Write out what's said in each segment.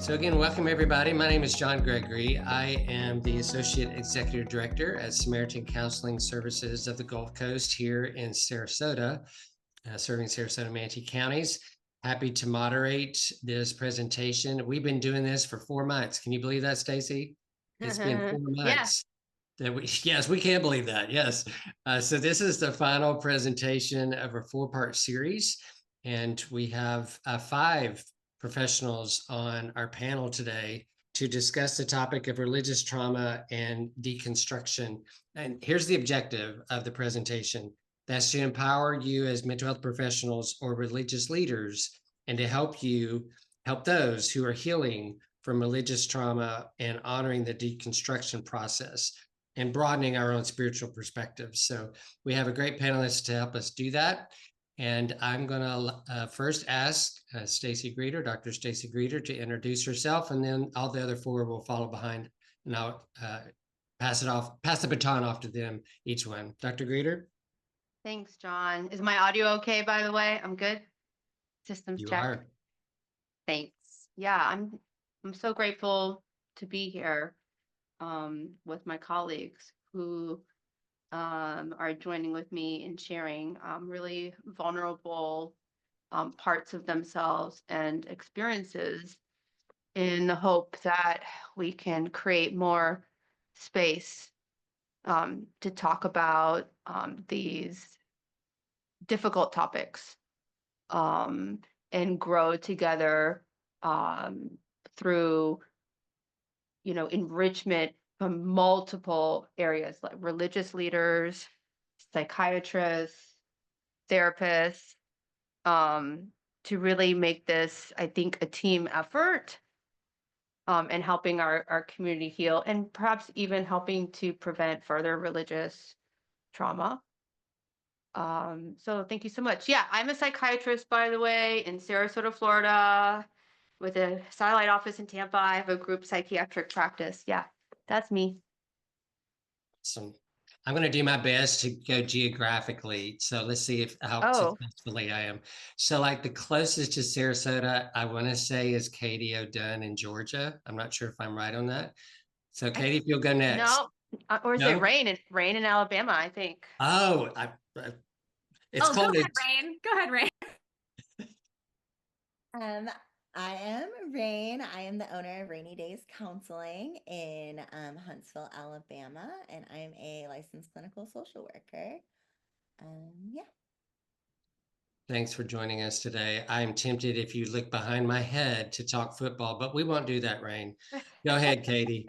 So again, welcome everybody. My name is John Gregory. I am the Associate Executive Director at Samaritan Counseling Services of the Gulf Coast here in Sarasota, serving Sarasota, Manatee counties. Happy to moderate this presentation. We've been doing this for 4 months. Can you believe that, Stacy? It's been 4 Yeah. months. Yes, we can believe that. Yes. So this is the final presentation of a 4-part series, and we have 5 professionals on our panel today to discuss the topic of religious trauma and deconstruction. And here's the objective of the presentation. That's to empower you as mental health professionals or religious leaders, and to help those who are healing from religious trauma and honoring the deconstruction process and broadening our own spiritual perspectives. So we have a great panelist to help us do that. And I'm going to first ask Stacy Greeter, Dr. Stacy Greeter, to introduce herself, and then all the other 4 will follow behind. And I'll pass the baton off to them, each one. Dr. Greeter? Thanks, John. Is my audio okay, by the way? I'm good. Systems You check. are. Thanks. Yeah, I'm so grateful to be here with my colleagues who are joining with me in sharing really vulnerable parts of themselves and experiences in the hope that we can create more space to talk about these difficult topics and grow together through, enrichment from multiple areas like religious leaders, psychiatrists, therapists, to really make this, I think, a team effort and helping our community heal and perhaps even helping to prevent further religious trauma. So thank you so much. Yeah, I'm a psychiatrist, by the way, in Sarasota, Florida, with a satellite office in Tampa. I have a group psychiatric practice. Yeah, that's me. So I'm going to do my best to go geographically. So let's see how Oh, successfully I am. So like the closest to Sarasota, I want to say is Katie O'Dunn in Georgia. I'm not sure if I'm right on that. So I Katie, if you'll go next. no, or is it No? rain in Alabama? I think. Oh, it's Oh, go close. ahead, Rain. Go ahead, Rain. Um, I am Rain. I am the owner of Rainy Days Counseling in Huntsville, Alabama, and I'm a licensed clinical social worker. Yeah. Thanks for joining us today. I'm tempted, if you look behind my head, to talk football, but we won't do that, Rain. Go ahead, Katie.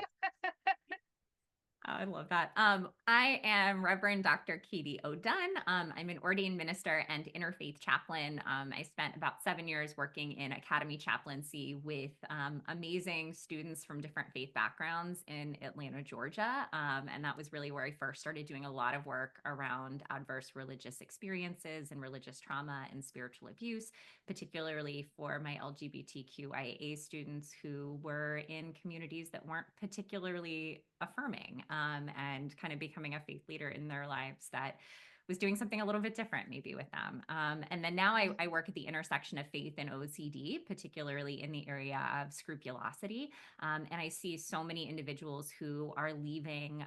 Oh, I love that. I am Reverend Dr. Katie O'Dunn. I'm an ordained minister and interfaith chaplain. I spent about 7 years working in academy chaplaincy with amazing students from different faith backgrounds in Atlanta, Georgia. And that was really where I first started doing a lot of work around adverse religious experiences and religious trauma and spiritual abuse, particularly for my LGBTQIA students who were in communities that weren't particularly affirming, and kind of becoming a faith leader in their lives that was doing something a little bit different maybe with them. And then now I work at the intersection of faith and OCD, particularly in the area of scrupulosity. And I see so many individuals who are leaving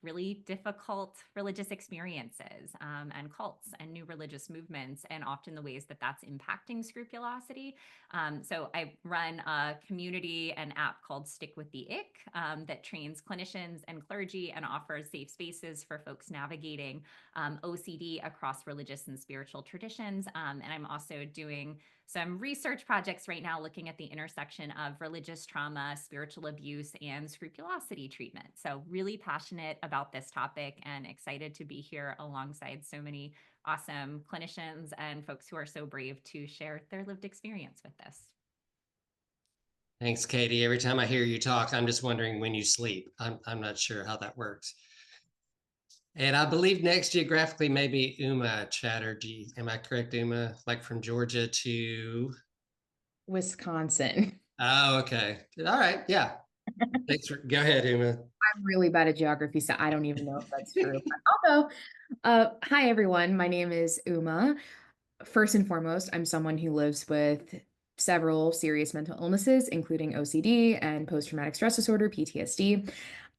really difficult religious experiences and cults and new religious movements, and often the ways that that's impacting scrupulosity. So I run a community and app called Stick with the Ick that trains clinicians and clergy and offers safe spaces for folks navigating OCD across religious and spiritual traditions. And I'm also doing some research projects right now looking at the intersection of religious trauma, spiritual abuse, and scrupulosity treatment. So really passionate about this topic and excited to be here alongside so many awesome clinicians and folks who are so brave to share their lived experience with this. Thanks, Katie. Every time I hear you talk, I'm just wondering when you sleep. I'm not sure how that works. And I believe next geographically, maybe Uma Chatterjee. Am I correct, Uma? Like from Georgia to Wisconsin. Oh, okay. All right. Yeah. Thanks for go ahead, Uma. I'm really bad at geography, so I don't even know if that's true. Although, hi everyone. My name is Uma. First and foremost, I'm someone who lives with several serious mental illnesses, including OCD and post-traumatic stress disorder, PTSD.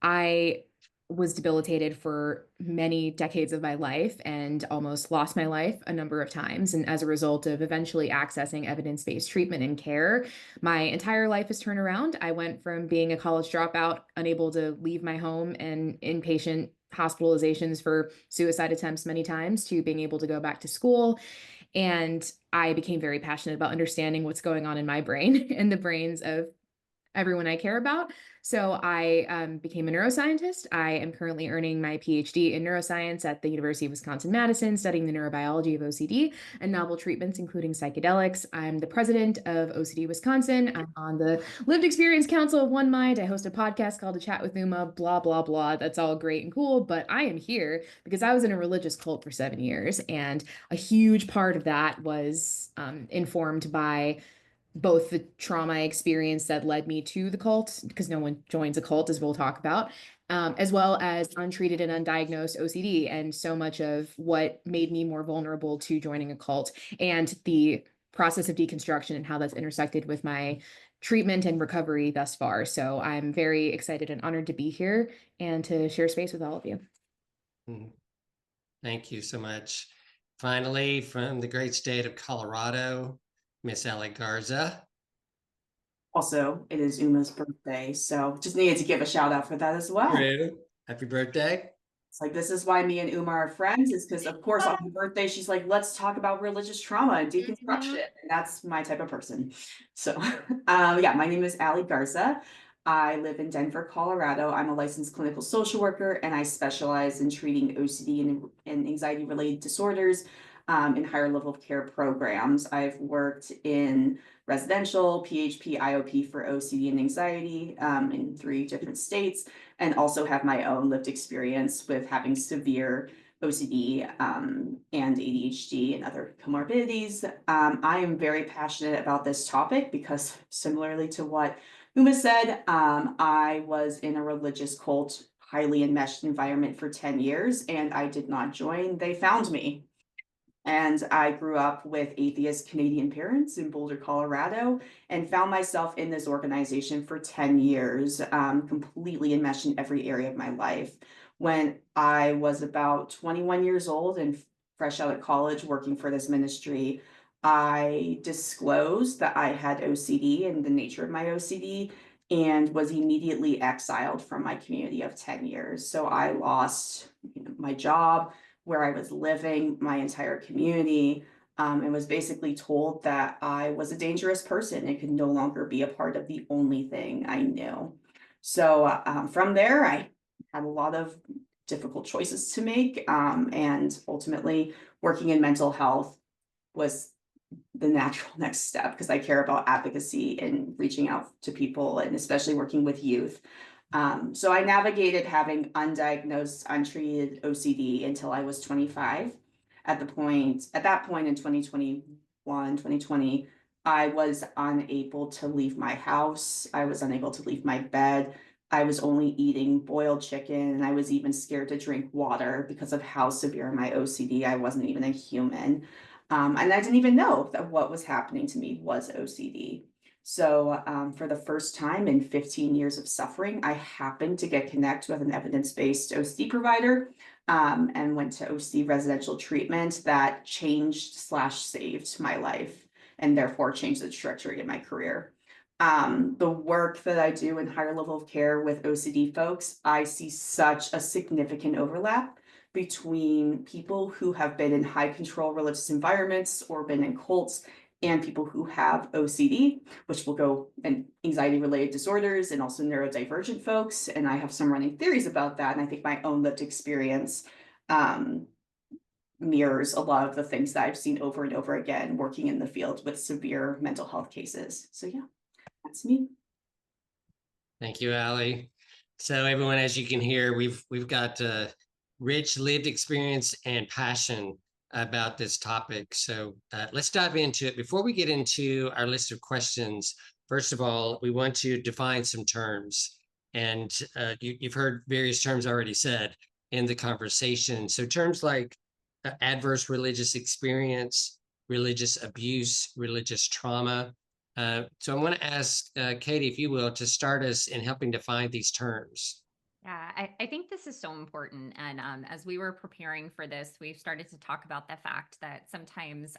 I was debilitated for many decades of my life and almost lost my life a number of times. And as a result of eventually accessing evidence-based treatment and care, my entire life has turned around. I went from being a college dropout, unable to leave my home, and inpatient hospitalizations for suicide attempts many times, to being able to go back to school. And I became very passionate about understanding what's going on in my brain and the brains of everyone I care about. So I became a neuroscientist. I am currently earning my PhD in neuroscience at the University of Wisconsin-Madison, studying the neurobiology of OCD and novel treatments, including psychedelics. I'm the president of OCD Wisconsin. I'm on the Lived Experience Council of One Mind. I host a podcast called The Chat with Uma, blah, blah, blah. That's all great and cool, but I am here because I was in a religious cult for 7 years. And a huge part of that was informed by both the trauma experience that led me to the cult, because no one joins a cult, as we'll talk about, as well as untreated and undiagnosed OCD, and so much of what made me more vulnerable to joining a cult, and the process of deconstruction and how that's intersected with my treatment and recovery thus far. So I'm very excited and honored to be here and to share space with all of you. Thank you so much. Finally, from the great state of Colorado, Miss Ali Garza. Also, it is Uma's birthday, so just needed to give a shout out for that as well. Great. Happy birthday. It's like, this is why me and Uma are friends, is because, of course, on her birthday, she's like, let's talk about religious trauma and deconstruction. And that's my type of person. So, yeah, my name is Ali Garza. I live in Denver, Colorado. I'm a licensed clinical social worker, and I specialize in treating OCD and anxiety-related disorders in higher level of care programs. I've worked in residential, PHP, IOP for OCD and anxiety in 3 different states, and also have my own lived experience with having severe OCD and ADHD and other comorbidities. I am very passionate about this topic because, similarly to what Uma said, I was in a religious cult, highly enmeshed environment for 10 years, and I did not join. They found me. And I grew up with atheist Canadian parents in Boulder, Colorado, and found myself in this organization for 10 years, completely enmeshed in every area of my life. When I was about 21 years old and fresh out of college working for this ministry, I disclosed that I had OCD and the nature of my OCD, and was immediately exiled from my community of 10 years. So I lost, my job, where I was living, my entire community, and was basically told that I was a dangerous person and could no longer be a part of the only thing I knew. So from there, I had a lot of difficult choices to make, and ultimately working in mental health was the natural next step, because I care about advocacy and reaching out to people, and especially working with youth. So I navigated having undiagnosed, untreated OCD until I was 25. At that point in 2021, 2020, I was unable to leave my house. I was unable to leave my bed. I was only eating boiled chicken, and I was even scared to drink water because of how severe my OCD. I wasn't even a human. And I didn't even know that what was happening to me was OCD. So for the first time in 15 years of suffering, I happened to get connected with an evidence-based OCD provider, and went to OCD residential treatment that changed/saved my life, and therefore changed the trajectory of my career. The work that I do in higher level of care with OCD folks, I see such a significant overlap between people who have been in high control religious environments or been in cults, and people who have OCD, which will go in anxiety related disorders, and also neurodivergent folks. And I have some running theories about that. And I think my own lived experience mirrors a lot of the things that I've seen over and over again working in the field with severe mental health cases. So yeah, that's me. Thank you, Ali. So everyone, as you can hear, we've got rich lived experience and passion about this topic. So let's dive into it. Before we get into our list of questions, first of all, we want to define some terms. And you've heard various terms already said in the conversation. So terms like adverse religious experience, religious abuse, religious trauma, So I'm going to ask Katie, if you will, to start us in helping define these terms. Yeah, I think this is so important. And as we were preparing for this, we've started to talk about the fact that sometimes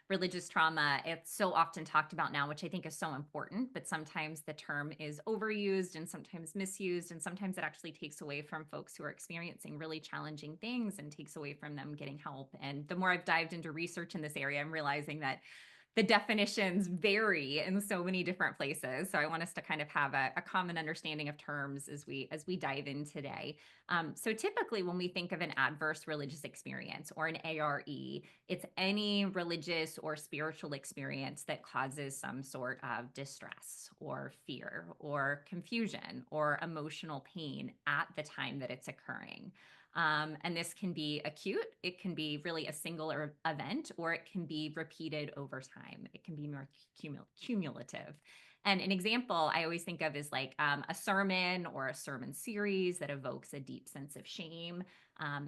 religious trauma, it's so often talked about now, which I think is so important, but sometimes the term is overused and sometimes misused. And sometimes it actually takes away from folks who are experiencing really challenging things and takes away from them getting help. And the more I've dived into research in this area, I'm realizing that the definitions vary in so many different places. So I want us to kind of have a common understanding of terms as we dive in today. So typically when we think of an adverse religious experience or an ARE, it's any religious or spiritual experience that causes some sort of distress or fear or confusion or emotional pain at the time that it's occurring. And this can be acute, it can be really a single event, or it can be repeated over time. It can be more cumulative. And an example I always think of is like a sermon or a sermon series that evokes a deep sense of shame.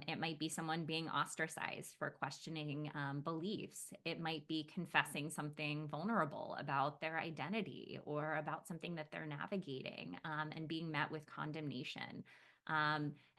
It might be someone being ostracized for questioning beliefs. It might be confessing something vulnerable about their identity or about something that they're navigating and being met with condemnation.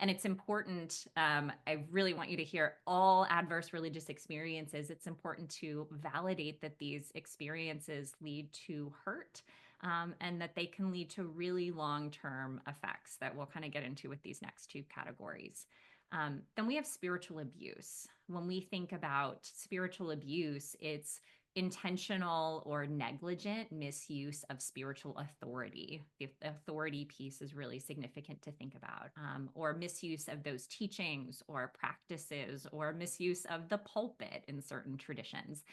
And it's important, I really want you to hear all adverse religious experiences. It's important to validate that these experiences lead to hurt and that they can lead to really long-term effects that we'll kind of get into with these next two categories. Then we have spiritual abuse. When we think about spiritual abuse, it's intentional or negligent misuse of spiritual authority. The authority piece is really significant to think about, or misuse of those teachings or practices, or misuse of the pulpit in certain traditions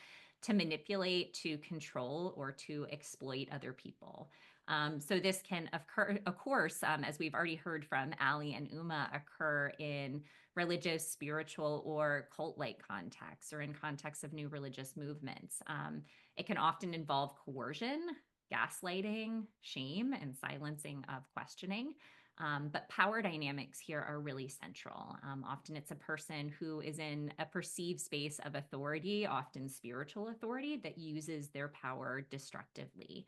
to manipulate, to control, or to exploit other people. So this can occur, of course, as we've already heard from Ali and Uma, occur in religious, spiritual, or cult-like contexts, or in contexts of new religious movements. It can often involve coercion, gaslighting, shame, and silencing of questioning. But power dynamics here are really central. Often it's a person who is in a perceived space of authority, often spiritual authority, that uses their power destructively.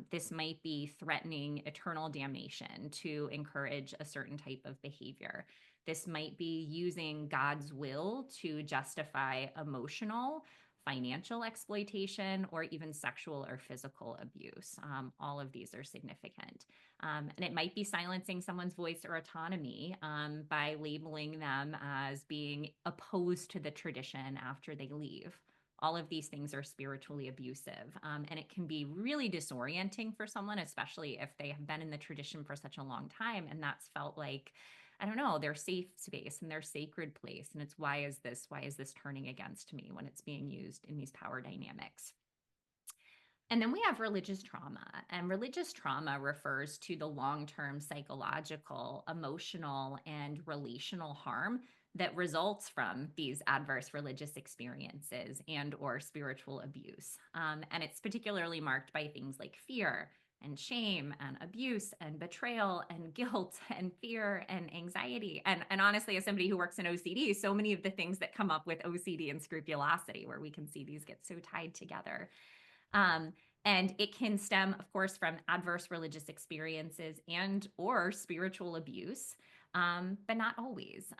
This might be threatening eternal damnation to encourage a certain type of behavior. This might be using God's will to justify emotional, financial exploitation, or even sexual or physical abuse. All of these are significant. And it might be silencing someone's voice or autonomy by labeling them as being opposed to the tradition after they leave. All of these things are spiritually abusive. And it can be really disorienting for someone, especially if they have been in the tradition for such a long time. And that's felt like, I don't know, their safe space and their sacred place. And it's why is this turning against me when it's being used in these power dynamics? And then we have religious trauma, and religious trauma refers to the long-term psychological, emotional, and relational harm that results from these adverse religious experiences and or spiritual abuse. And it's particularly marked by things like fear and shame and abuse and betrayal and guilt and fear and anxiety. And honestly, as somebody who works in OCD, so many of the things that come up with OCD and scrupulosity, where we can see these get so tied together. And it can stem, of course, from adverse religious experiences and or spiritual abuse, but not always.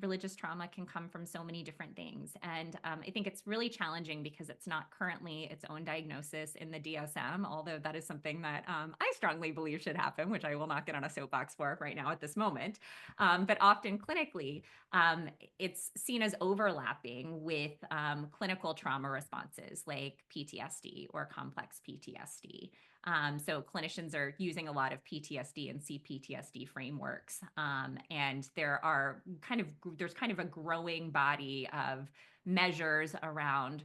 Religious trauma can come from so many different things. And I think it's really challenging because it's not currently its own diagnosis in the DSM, although that is something that I strongly believe should happen, which I will not get on a soapbox for right now at this moment. But often clinically, it's seen as overlapping with clinical trauma responses like PTSD or complex PTSD. So clinicians are using a lot of PTSD and CPTSD frameworks, and there's kind of a growing body of measures around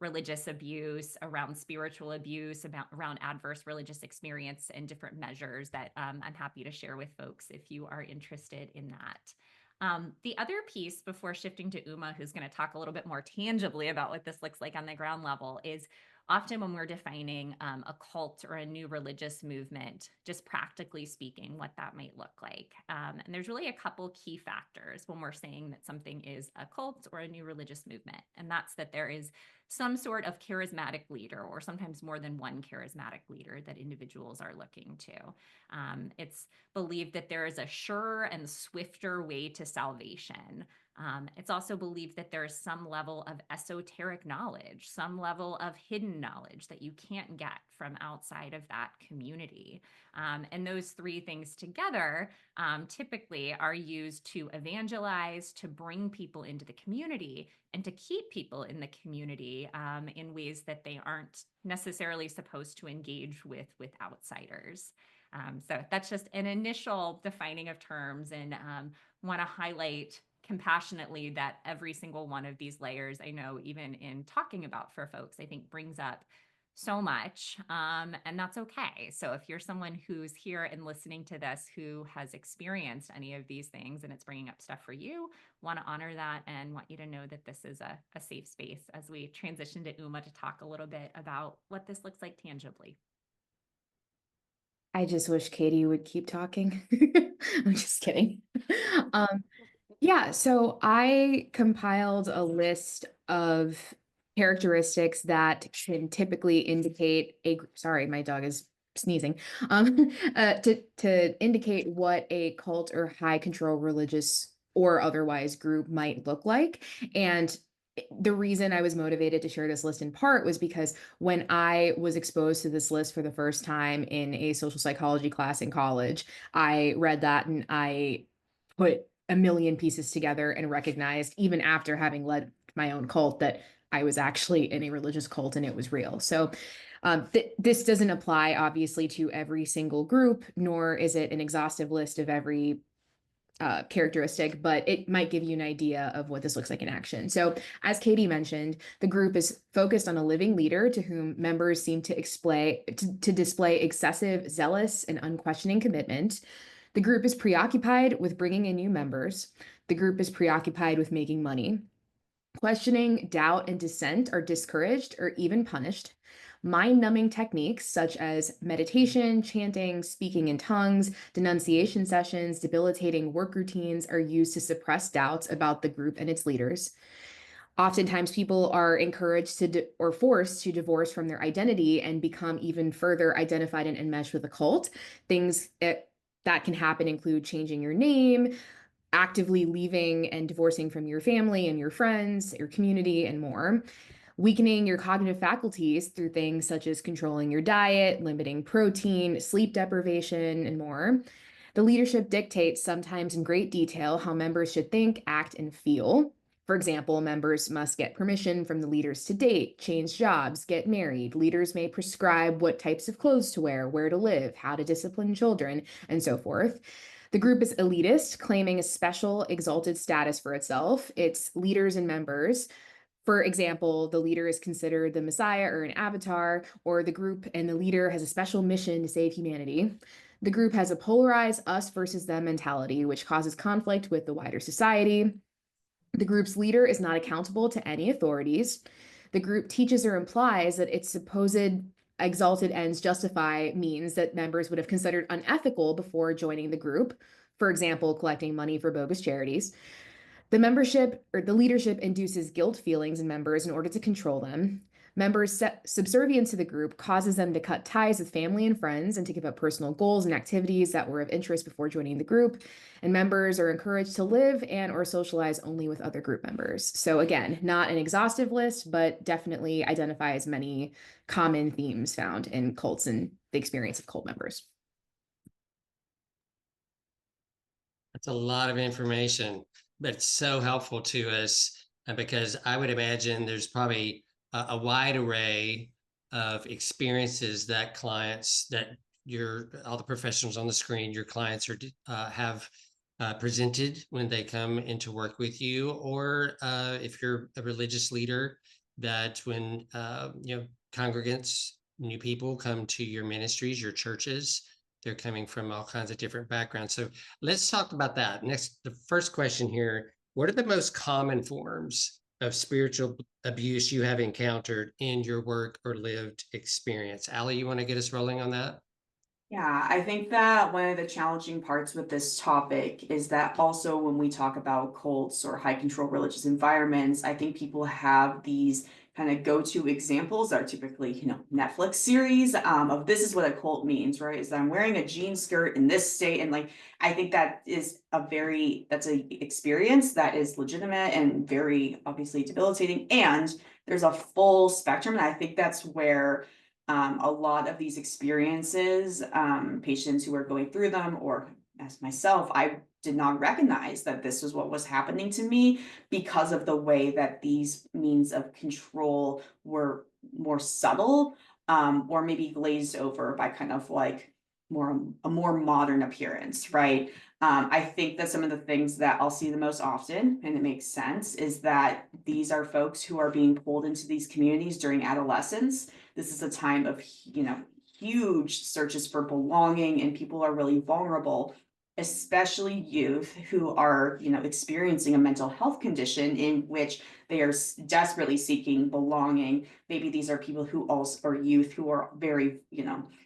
religious abuse, around spiritual abuse, around adverse religious experience, and different measures that I'm happy to share with folks if you are interested in that. The other piece before shifting to Uma, who's going to talk a little bit more tangibly about what this looks like on the ground level, is often when we're defining a cult or a new religious movement, just practically speaking, what that might look like. And there's really a couple key factors when we're saying that something is a cult or a new religious movement. And that's that there is some sort of charismatic leader, or sometimes more than one charismatic leader that individuals are looking to. It's believed that there is a surer and swifter way to salvation. It's also believed that there is some level of esoteric knowledge, some level of hidden knowledge that you can't get from outside of that community. And those three things together typically are used to evangelize, to bring people into the community, and to keep people in the community in ways that they aren't necessarily supposed to engage with outsiders. So that's just an initial defining of terms, and want to highlight compassionately that every single one of these layers, I know even in talking about for folks, I think brings up so much, and that's okay. So if you're someone who's here and listening to this who has experienced any of these things and it's bringing up stuff for you, want to honor that and want you to know that this is a safe space as we transition to Uma to talk a little bit about what this looks like tangibly. I just wish Katie would keep talking. I'm just kidding. Yeah, so I compiled a list of characteristics that can typically indicate sorry, my dog is sneezing. To indicate what a cult or high control religious or otherwise group might look like. And the reason I was motivated to share this list in part was because when I was exposed to this list for the first time in a social psychology class in college, I read that and I put a million pieces together and recognized, even after having led my own cult, that I was actually in a religious cult and it was real. So this doesn't apply, obviously, to every single group, nor is it an exhaustive list of every characteristic, but it might give you an idea of what this looks like in action. So as Katie mentioned, the group is focused on a living leader to whom members seem to display excessive, zealous, and unquestioning commitment. The group is preoccupied with bringing in new members. The group is preoccupied with making money. Questioning, doubt, and dissent are discouraged or even punished. Mind-numbing techniques such as meditation, chanting, speaking in tongues, denunciation sessions, debilitating work routines are used to suppress doubts about the group and its leaders. Oftentimes, people are encouraged or forced to divorce from their identity and become even further identified and enmeshed with a cult. Things that can happen include changing your name, actively leaving and divorcing from your family and your friends, your community, and more. Weakening your cognitive faculties through things such as controlling your diet, limiting protein, sleep deprivation, and more. The leadership dictates, sometimes in great detail, how members should think, act, and feel. For example, members must get permission from the leaders to date, change jobs, get married. Leaders may prescribe what types of clothes to wear, where to live, how to discipline children, and so forth. The group is elitist, claiming a special exalted status for itself, its leaders and members. For example, the leader is considered the Messiah or an avatar, or the group and the leader has a special mission to save humanity. The group has a polarized us versus them mentality, which causes conflict with the wider society. The group's leader is not accountable to any authorities. The group teaches or implies that its supposed exalted ends justify means that members would have considered unethical before joining the group, for example, collecting money for bogus charities. The membership or the leadership induces guilt feelings in members in order to control them. Members' subservience to the group causes them to cut ties with family and friends and to give up personal goals and activities that were of interest before joining the group. And members are encouraged to live and or socialize only with other group members. So again, not an exhaustive list, but definitely identifies many common themes found in cults and the experience of cult members. That's a lot of information, but it's so helpful to us because I would imagine there's probably a wide array of experiences that clients that all the professionals on the screen, your clients have presented when they come into work with you, or if you're a religious leader, that when congregants, new people come to your ministries, your churches, they're coming from all kinds of different backgrounds. So let's talk about that. Next, the first question here, what are the most common forms of spiritual abuse you have encountered in your work or lived experience. Allie, you want to get us rolling on that? Yeah, I think that one of the challenging parts with this topic is that also when we talk about cults or high control religious environments, I think people have these kind of go-to examples that are typically, Netflix series of this is what a cult means, right? Is that I'm wearing a jean skirt in this state. And like, I think that is that's a experience that is legitimate and very obviously debilitating. And there's a full spectrum. And I think that's where a lot of these experiences, patients who are going through them, or as myself, I did not recognize that this was what was happening to me because of the way that these means of control were more subtle, or maybe glazed over by kind of like a more modern appearance, right? I think that some of the things that I'll see the most often, and it makes sense, is that these are folks who are being pulled into these communities during adolescence. This is a time of, huge searches for belonging, and people are really vulnerable, especially youth who are, experiencing a mental health condition in which they are desperately seeking belonging. Maybe these are people who also are youth who are very,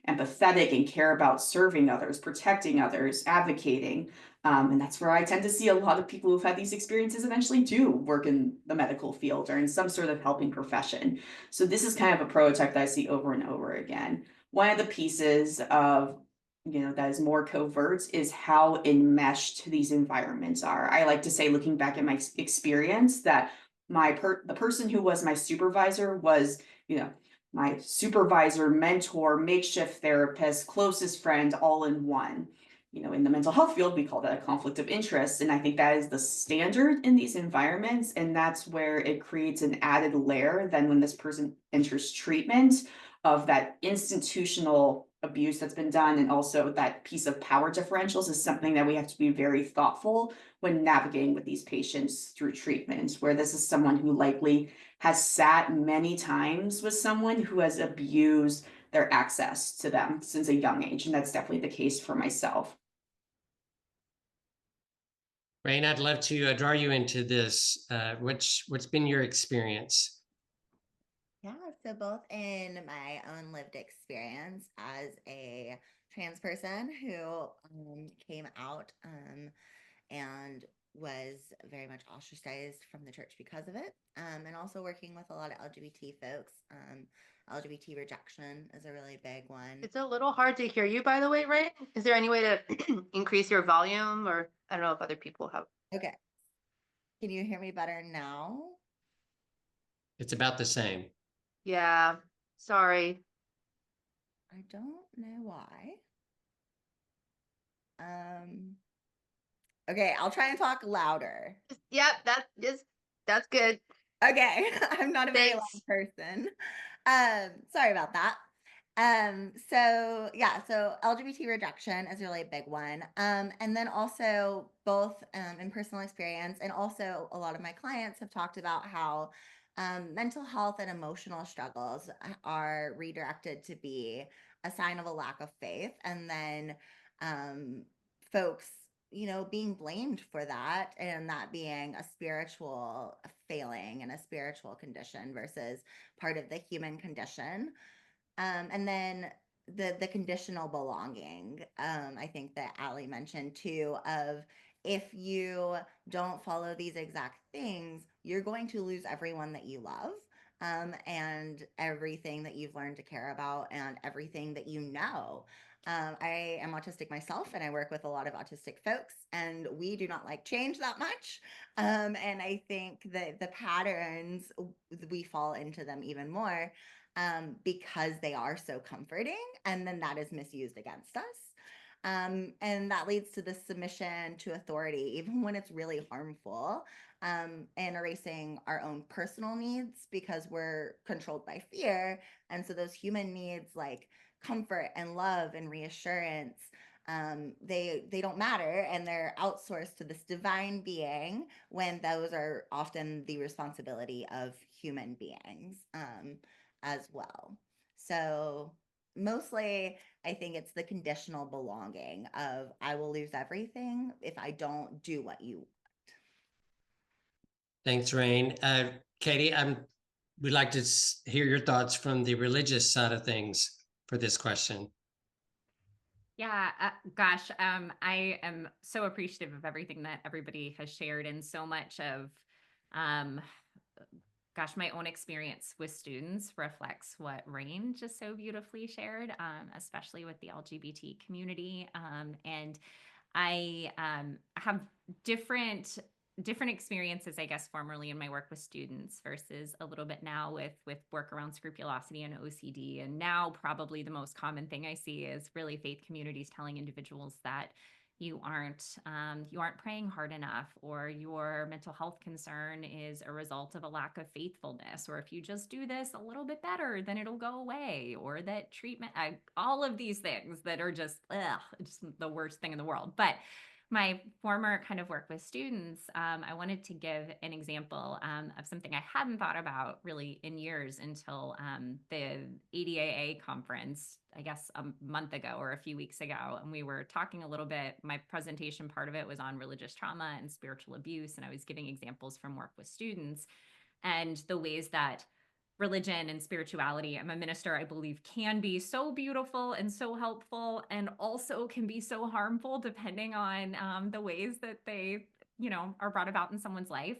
empathetic and care about serving others, protecting others, advocating. And that's where I tend to see a lot of people who've had these experiences eventually do work in the medical field or in some sort of helping profession. So this is kind of a prototype that I see over and over again. One of the pieces of, that is more covert is how enmeshed these environments are. I like to say, looking back at my experience, that the person who was my supervisor was, my supervisor, mentor, makeshift therapist, closest friend, all in one. In the mental health field, we call that a conflict of interest. And I think that is the standard in these environments. And that's where it creates an added layer than when this person enters treatment of that institutional abuse that's been done. And also that piece of power differentials is something that we have to be very thoughtful when navigating with these patients through treatment, where this is someone who likely has sat many times with someone who has abused their access to them since a young age. And that's definitely the case for myself. Rain, I'd love to draw you into this. What's been your experience? Yeah, so both in my own lived experience as a trans person who came out and was very much ostracized from the church because of it, and also working with a lot of LGBT folks. LGBT rejection is a really big one. It's a little hard to hear you, by the way, Ray. Is there any way to increase your volume, or I don't know if other people have? Okay. Can you hear me better now? It's about the same. Yeah, sorry. I don't know why. Okay, I'll try and talk louder. Yep, that's good. Okay, I'm not a very loud Thanks. person. Sorry about that. So yeah, so LGBT rejection is really a big one. And then also both in personal experience, and also a lot of my clients have talked about how mental health and emotional struggles are redirected to be a sign of a lack of faith, and then folks, being blamed for that, and that being a spiritual failing and a spiritual condition versus part of the human condition. And then the conditional belonging, I think that Allie mentioned too, of if you don't follow these exact things, you're going to lose everyone that you love, and everything that you've learned to care about, and everything that you know. I am autistic myself, and I work with a lot of autistic folks, and we do not like change that much. And I think that the patterns, we fall into them even more, because they are so comforting, and then that is misused against us. And that leads to the submission to authority, even when it's really harmful, and erasing our own personal needs because we're controlled by fear. And so those human needs like comfort and love and reassurance, they don't matter, and they're outsourced to this divine being, when those are often the responsibility of human beings as well. So mostly I think it's the conditional belonging of I will lose everything if I don't do what you want. Thanks, Rain. Katie, we'd like to hear your thoughts from the religious side of things for this question. Yeah, gosh, I am so appreciative of everything that everybody has shared, and so much of, um, gosh, my own experience with students reflects what Rain just so beautifully shared, especially with the LGBT community. And I have different experiences, I guess, formerly in my work with students versus a little bit now with work around scrupulosity and OCD. And now probably the most common thing I see is really faith communities telling individuals that you aren't praying hard enough, or your mental health concern is a result of a lack of faithfulness, or if you just do this a little bit better, then it'll go away, or that treatment, all of these things that are just the worst thing in the world. But my former kind of work with students, I wanted to give an example of something I hadn't thought about really in years until the ADAA conference, I guess a month ago or a few weeks ago. And we were talking a little bit, my presentation part of it was on religious trauma and spiritual abuse. And I was giving examples from work with students and the ways that religion and spirituality, I'm a minister, I believe, can be so beautiful and so helpful, and also can be so harmful depending on the ways that they, are brought about in someone's life.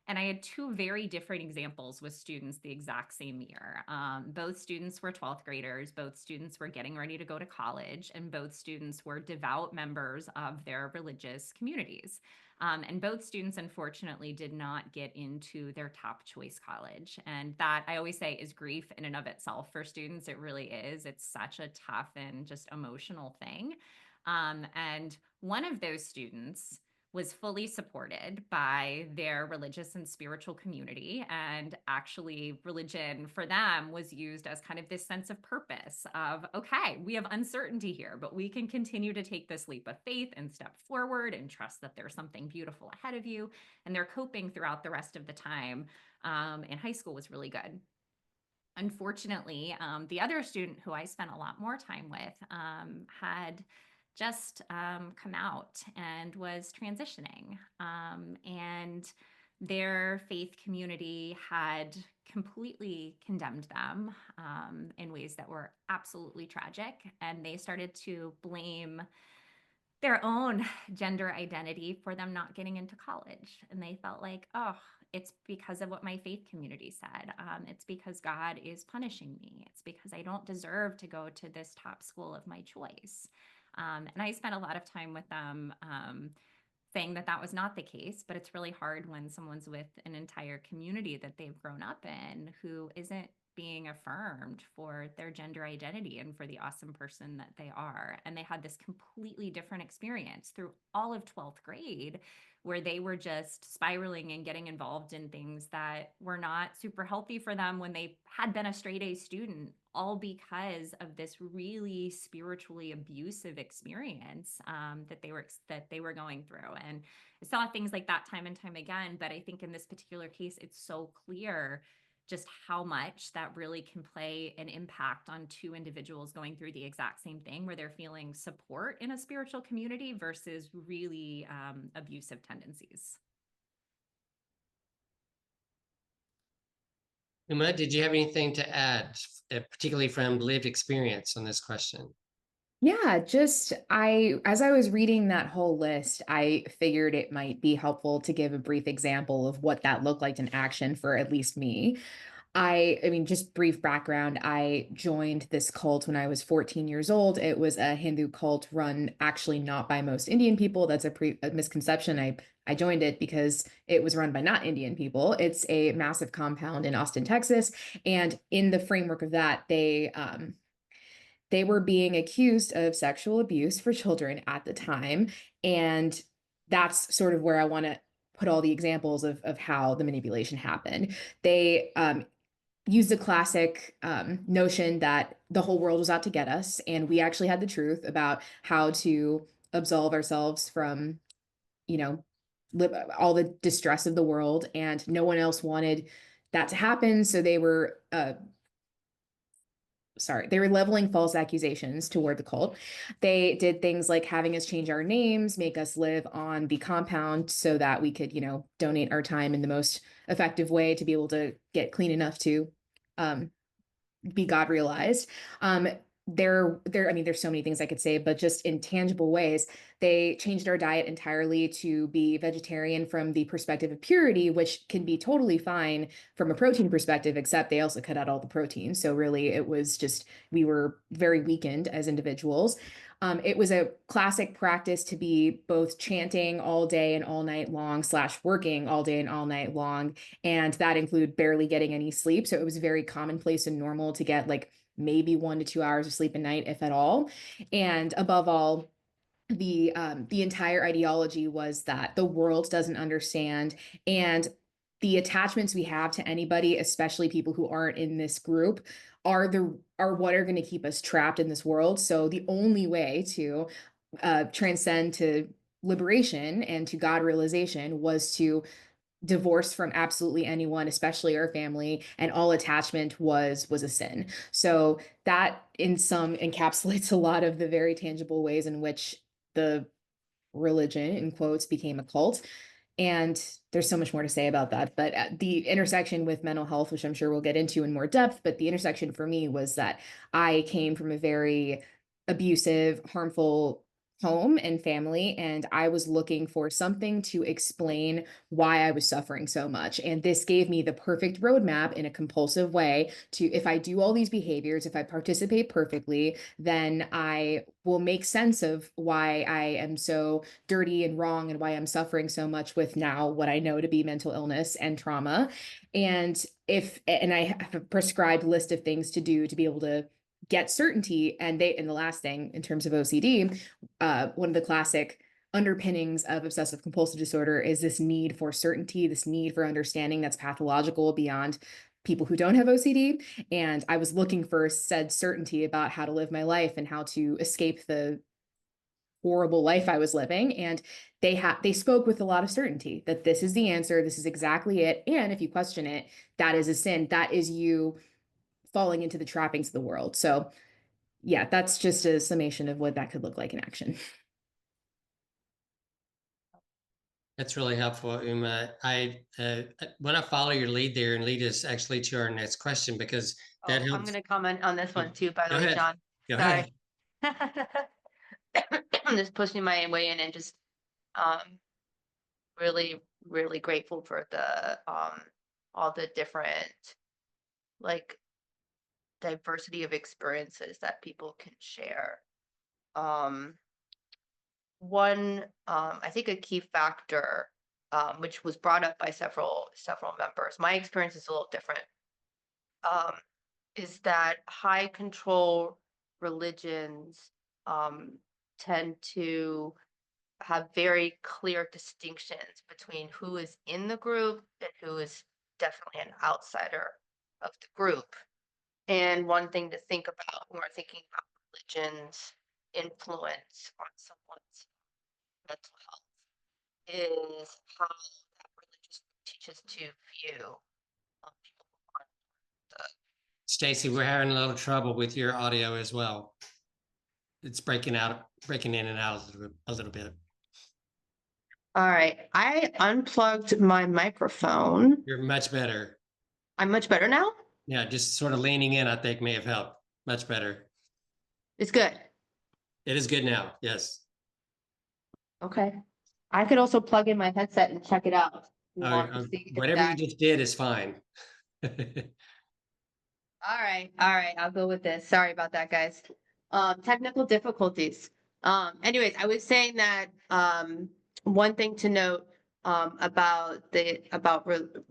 And I had two very different examples with students the exact same year. Both students were 12th graders, both students were getting ready to go to college, and both students were devout members of their religious communities. And both students, unfortunately, did not get into their top choice college. And that, I always say, is grief in and of itself for students. It really is. It's such a tough and just emotional thing. And one of those students was fully supported by their religious and spiritual community. And actually, religion for them was used as kind of this sense of purpose of, okay, we have uncertainty here, but we can continue to take this leap of faith and step forward and trust that there's something beautiful ahead of you. And their coping throughout the rest of the time in high school was really good. Unfortunately, the other student who I spent a lot more time with had just come out and was transitioning. And their faith community had completely condemned them in ways that were absolutely tragic. And they started to blame their own gender identity for them not getting into college. And they felt like, oh, it's because of what my faith community said. It's because God is punishing me. It's because I don't deserve to go to this top school of my choice. And I spent a lot of time with them saying that that was not the case, but it's really hard when someone's with an entire community that they've grown up in who isn't being affirmed for their gender identity and for the awesome person that they are. And they had this completely different experience through all of 12th grade, where they were just spiraling and getting involved in things that were not super healthy for them when they had been a straight A student, all because of this really spiritually abusive experience that they were going through. And I saw things like that time and time again. But I think in this particular case, it's so clear just how much that really can play an impact on two individuals going through the exact same thing, where they're feeling support in a spiritual community versus really abusive tendencies. Uma, did you have anything to add, particularly from lived experience on this question? Yeah, as I was reading that whole list, I figured it might be helpful to give a brief example of what that looked like in action for at least me. I mean, just brief background. I joined this cult when I was 14 years old. It was a Hindu cult run actually not by most Indian people. That's a misconception. I joined it because it was run by not Indian people. It's a massive compound in Austin, Texas. And in the framework of that, they were being accused of sexual abuse for children at the time. And that's sort of where I want to put all the examples of how the manipulation happened. They used the classic notion that the whole world was out to get us, and we actually had the truth about how to absolve ourselves from, all the distress of the world, and no one else wanted that to happen. So they were they were leveling false accusations toward the cult. They did things like having us change our names, make us live on the compound so that we could, donate our time in the most effective way to be able to get clean enough to be God realized. I mean, there's so many things I could say, but just in tangible ways, they changed our diet entirely to be vegetarian from the perspective of purity, which can be totally fine from a protein perspective, except they also cut out all the protein. So really, it was just, we were very weakened as individuals. It was a classic practice to be both chanting all day and all night long / working all day and all night long. And that included barely getting any sleep. So it was very commonplace and normal to get like maybe 1 to 2 hours of sleep a night, if at all. And above all, the entire ideology was that the world doesn't understand, and the attachments we have to anybody, especially people who aren't in this group, are what are going to keep us trapped in this world. So the only way to transcend to liberation and to God realization was to divorce from absolutely anyone, especially our family, and all attachment was a sin. So that in some encapsulates a lot of the very tangible ways in which the religion, in quotes, became a cult. And there's so much more to say about that. But the intersection with mental health, which I'm sure we'll get into in more depth, but the intersection for me was that I came from a very abusive, harmful home and family, and I was looking for something to explain why I was suffering so much. And this gave me the perfect roadmap in a compulsive way to, if I do all these behaviors, if I participate perfectly, then I will make sense of why I am so dirty and wrong and why I'm suffering so much with now what I know to be mental illness and trauma. And I have a prescribed list of things to do to be able to get certainty. And the last thing in terms of OCD, one of the classic underpinnings of obsessive compulsive disorder is this need for certainty, this need for understanding that's pathological beyond people who don't have OCD. And I was looking for said certainty about how to live my life and how to escape the horrible life I was living. And they spoke with a lot of certainty that this is the answer, this is exactly it. And if you question it, that is a sin. That is you falling into the trappings of the world. So yeah, that's just a summation of what that could look like in action. That's really helpful, Uma. I want to follow your lead there and lead us actually to our next question, because that I'm helps. going to comment on this one too, by the Go way, ahead. John. Go Sorry. ahead. I'm just pushing my way in and just really, really grateful for the all the different like diversity of experiences that people can share. One I think a key factor, which was brought up by several members, my experience is a little different, is that high control religions tend to have very clear distinctions between who is in the group and who is definitely an outsider of the group. And one thing to think about when we're thinking about religion's influence on someone's mental health is how that religious group teaches to view people who aren't the Stacy, we're having a little trouble with your audio as well. It's breaking in and out a little bit. All right. I unplugged my microphone. You're much better. I'm much better now? Yeah, just sort of leaning in, I think, may have helped. Much better. It's good. It is good now. Yes. Okay. I could also plug in my headset and check it out. If you want to see if Whatever you that- just did is fine. All right. All right. I'll go with this. Sorry about that, guys. Technical difficulties. Anyways, I was saying that one thing to note about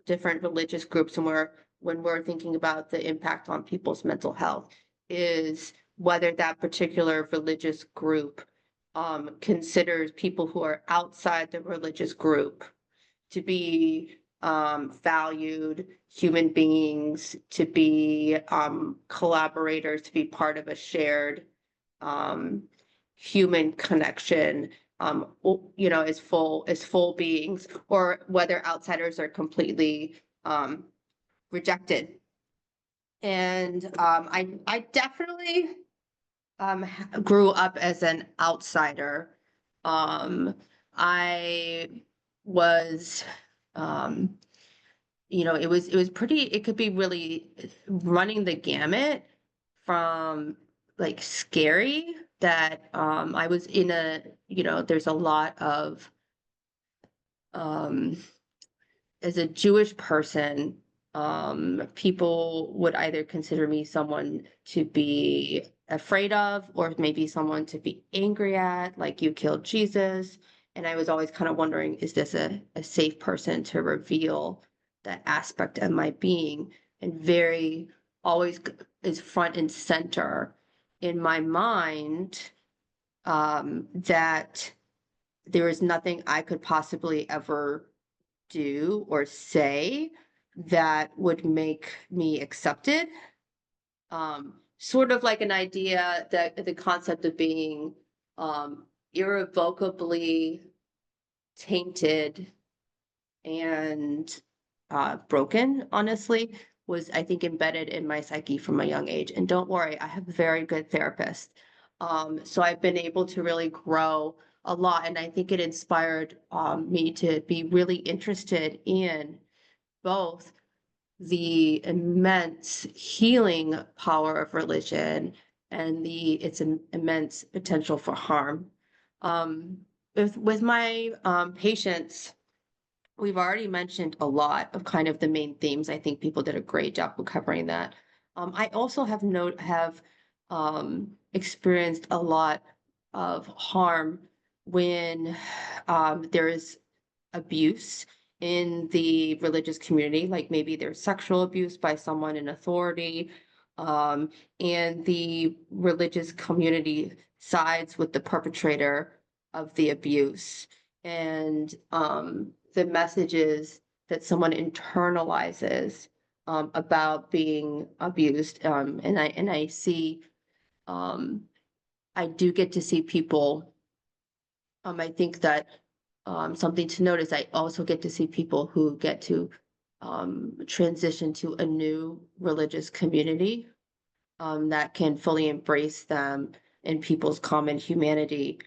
different religious groups and when we're thinking about the impact on people's mental health is whether that particular religious group considers people who are outside the religious group to be valued human beings, to be collaborators, to be part of a shared human connection, as full beings, or whether outsiders are completely rejected. And I definitely grew up as an outsider. I was it was pretty, it could be really running the gamut from like scary that I was in a, there's a lot of um as a Jewish person, people would either consider me someone to be afraid of, or maybe someone to be angry at, like you killed Jesus. And I was always kind of wondering, is this a safe person to reveal that aspect of my being? And very always is front and center in my mind, that there is nothing I could possibly ever do or say that would make me accepted. Sort of like an idea that the concept of being irrevocably tainted and broken, honestly, was I think embedded in my psyche from a young age. And don't worry, I have a very good therapist. So I've been able to really grow a lot, and I think it inspired me to be really interested in both the immense healing power of religion and its immense potential for harm. With my patients, we've already mentioned a lot of kind of the main themes. I think people did a great job of covering that. I also have experienced a lot of harm when there is abuse in the religious community, like maybe there's sexual abuse by someone in authority, um, and the religious community sides with the perpetrator of the abuse. And the messages that someone internalizes about being abused. And I see, um, I do get to see people. I think that something to note is I also get to see people who get to transition to a new religious community that can fully embrace them and people's common humanity,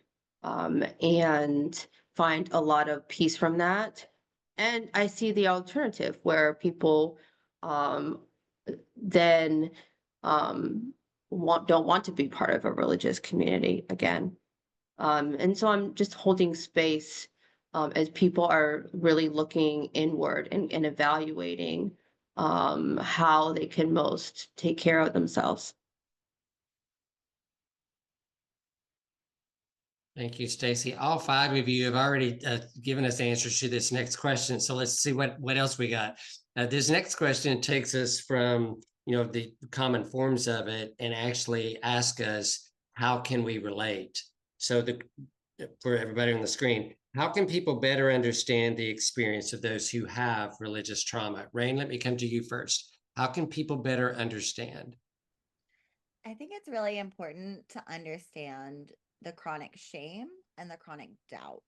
and find a lot of peace from that. And I see the alternative where people um, then don't want to be part of a religious community again. And so I'm just holding space as people are really looking inward and evaluating how they can most take care of themselves. Thank you, Stacy. All five of you have already given us answers to this next question. So let's see what else we got. This next question takes us from the common forms of it and actually ask us, how can we relate? So for everybody on the screen, how can people better understand the experience of those who have religious trauma? Rain, let me come to you first. How can people better understand? I think it's really important to understand the chronic shame and the chronic doubt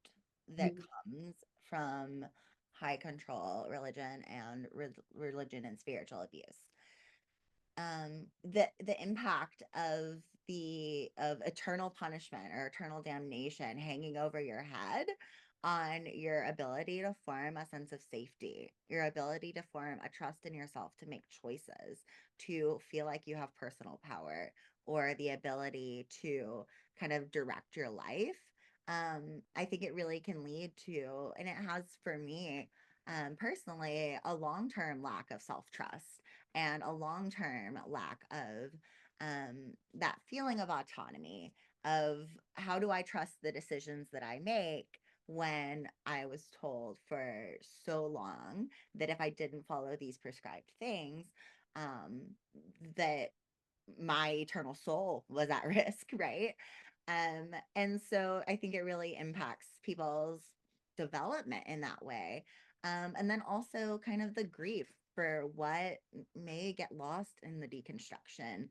that comes from high control religion and religion and spiritual abuse. The impact of eternal punishment or eternal damnation hanging over your head on your ability to form a sense of safety, your ability to form a trust in yourself to make choices, to feel like you have personal power or the ability to kind of direct your life. I think it really can lead to, and it has for me personally, a long-term lack of self-trust and a long-term lack of that feeling of autonomy, of how do I trust the decisions that I make when I was told for so long that if I didn't follow these prescribed things, um, that my eternal soul was at risk, right? And so I think it really impacts people's development in that way. And then also kind of the grief for what may get lost in the deconstruction.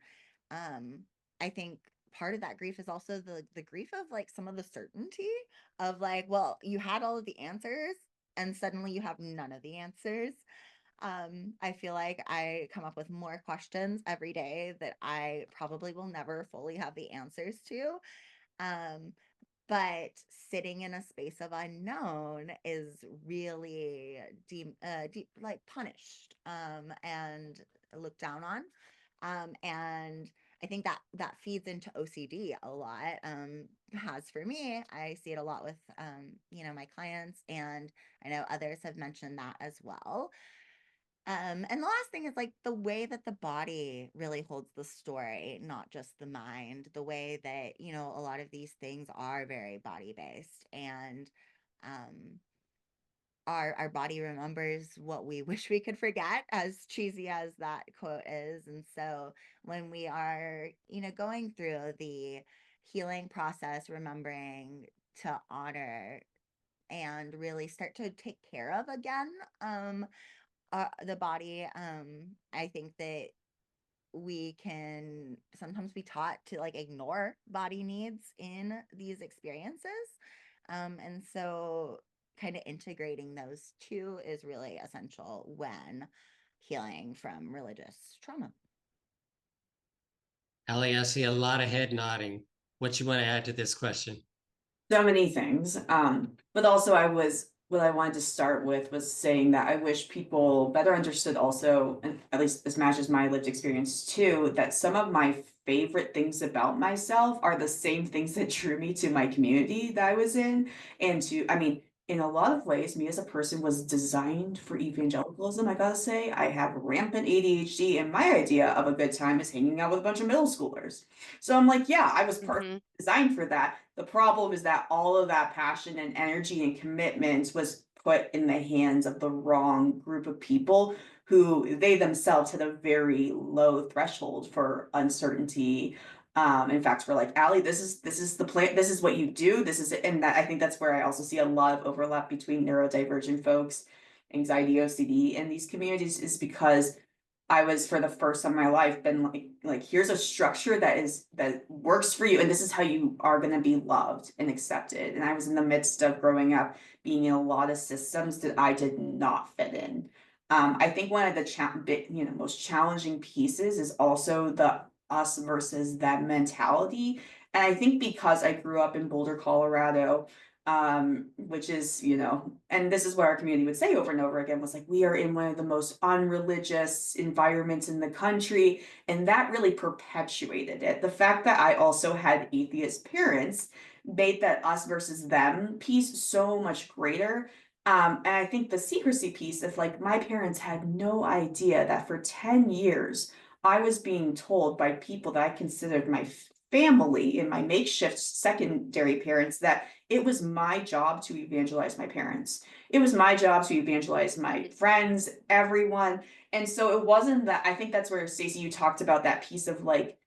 I think part of that grief is also the grief of like some of the certainty of like, well, you had all of the answers and suddenly you have none of the answers. I feel like I come up with more questions every day that I probably will never fully have the answers to. Um, but sitting in a space of unknown is really deep, like punished, and looked down on. And I think that that feeds into OCD a lot. Has for me, I see it a lot with, my clients, and I know others have mentioned that as well. And the last thing is like the way that the body really holds the story, not just the mind, the way that, a lot of these things are very body based, and um our body remembers what we wish we could forget, as cheesy as that quote is. And so when we are, going through the healing process, remembering to honor and really start to take care of again, the body, I think that we can sometimes be taught to like ignore body needs in these experiences. And so kind of integrating those two is really essential when healing from religious trauma. Ellie, I see a lot of head nodding. What you want to add to this question? So many things. But also what I wanted to start with was saying that I wish people better understood also, and at least this matches my lived experience too, that some of my favorite things about myself are the same things that drew me to my community that I was in. And I mean, in a lot of ways, me as a person was designed for evangelicalism, I gotta say. I have rampant ADHD, and my idea of a good time is hanging out with a bunch of middle schoolers. So I'm like, yeah, I was perfect designed for that. The problem is that all of that passion and energy and commitment was put in the hands of the wrong group of people who they themselves had a very low threshold for uncertainty. In fact, we're like, Allie, this is the plan, this is what you do, this is it. And that, I think that's where I also see a lot of overlap between neurodivergent folks, anxiety, OCD, and these communities, is because I was, for the first time in my life, been like here's a structure that works for you, and this is how you are going to be loved and accepted. And I was in the midst of growing up being in a lot of systems that I did not fit in. I think one of the most challenging pieces is also the us versus them mentality. And I think because I grew up in Boulder, Colorado, which is, and this is what our community would say over and over again, was like, we are in one of the most unreligious environments in the country. And that really perpetuated it. The fact that I also had atheist parents made that us versus them piece so much greater. And I think the secrecy piece of like, my parents had no idea that for 10 years, I was being told by people that I considered my family and my makeshift secondary parents that it was my job to evangelize my parents. It was my job to evangelize my friends, everyone. And so it wasn't that, I think that's where, Stacey, you talked about that piece of like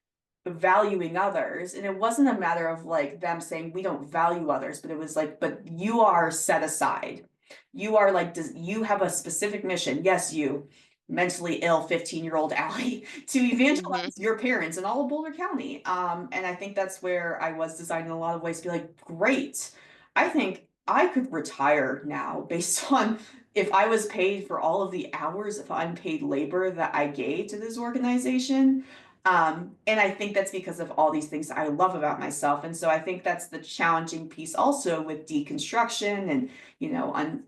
valuing others. And it wasn't a matter of like them saying we don't value others, but it was like, but you are set aside. You are like, you have a specific mission. Yes, you mentally ill 15-year-old Allie to evangelize your parents in all of Boulder County. And I think that's where I was designed in a lot of ways to be like, great, I think I could retire now based on if I was paid for all of the hours of unpaid labor that I gave to this organization. And I think that's because of all these things I love about myself. And so I think that's the challenging piece also with deconstruction and,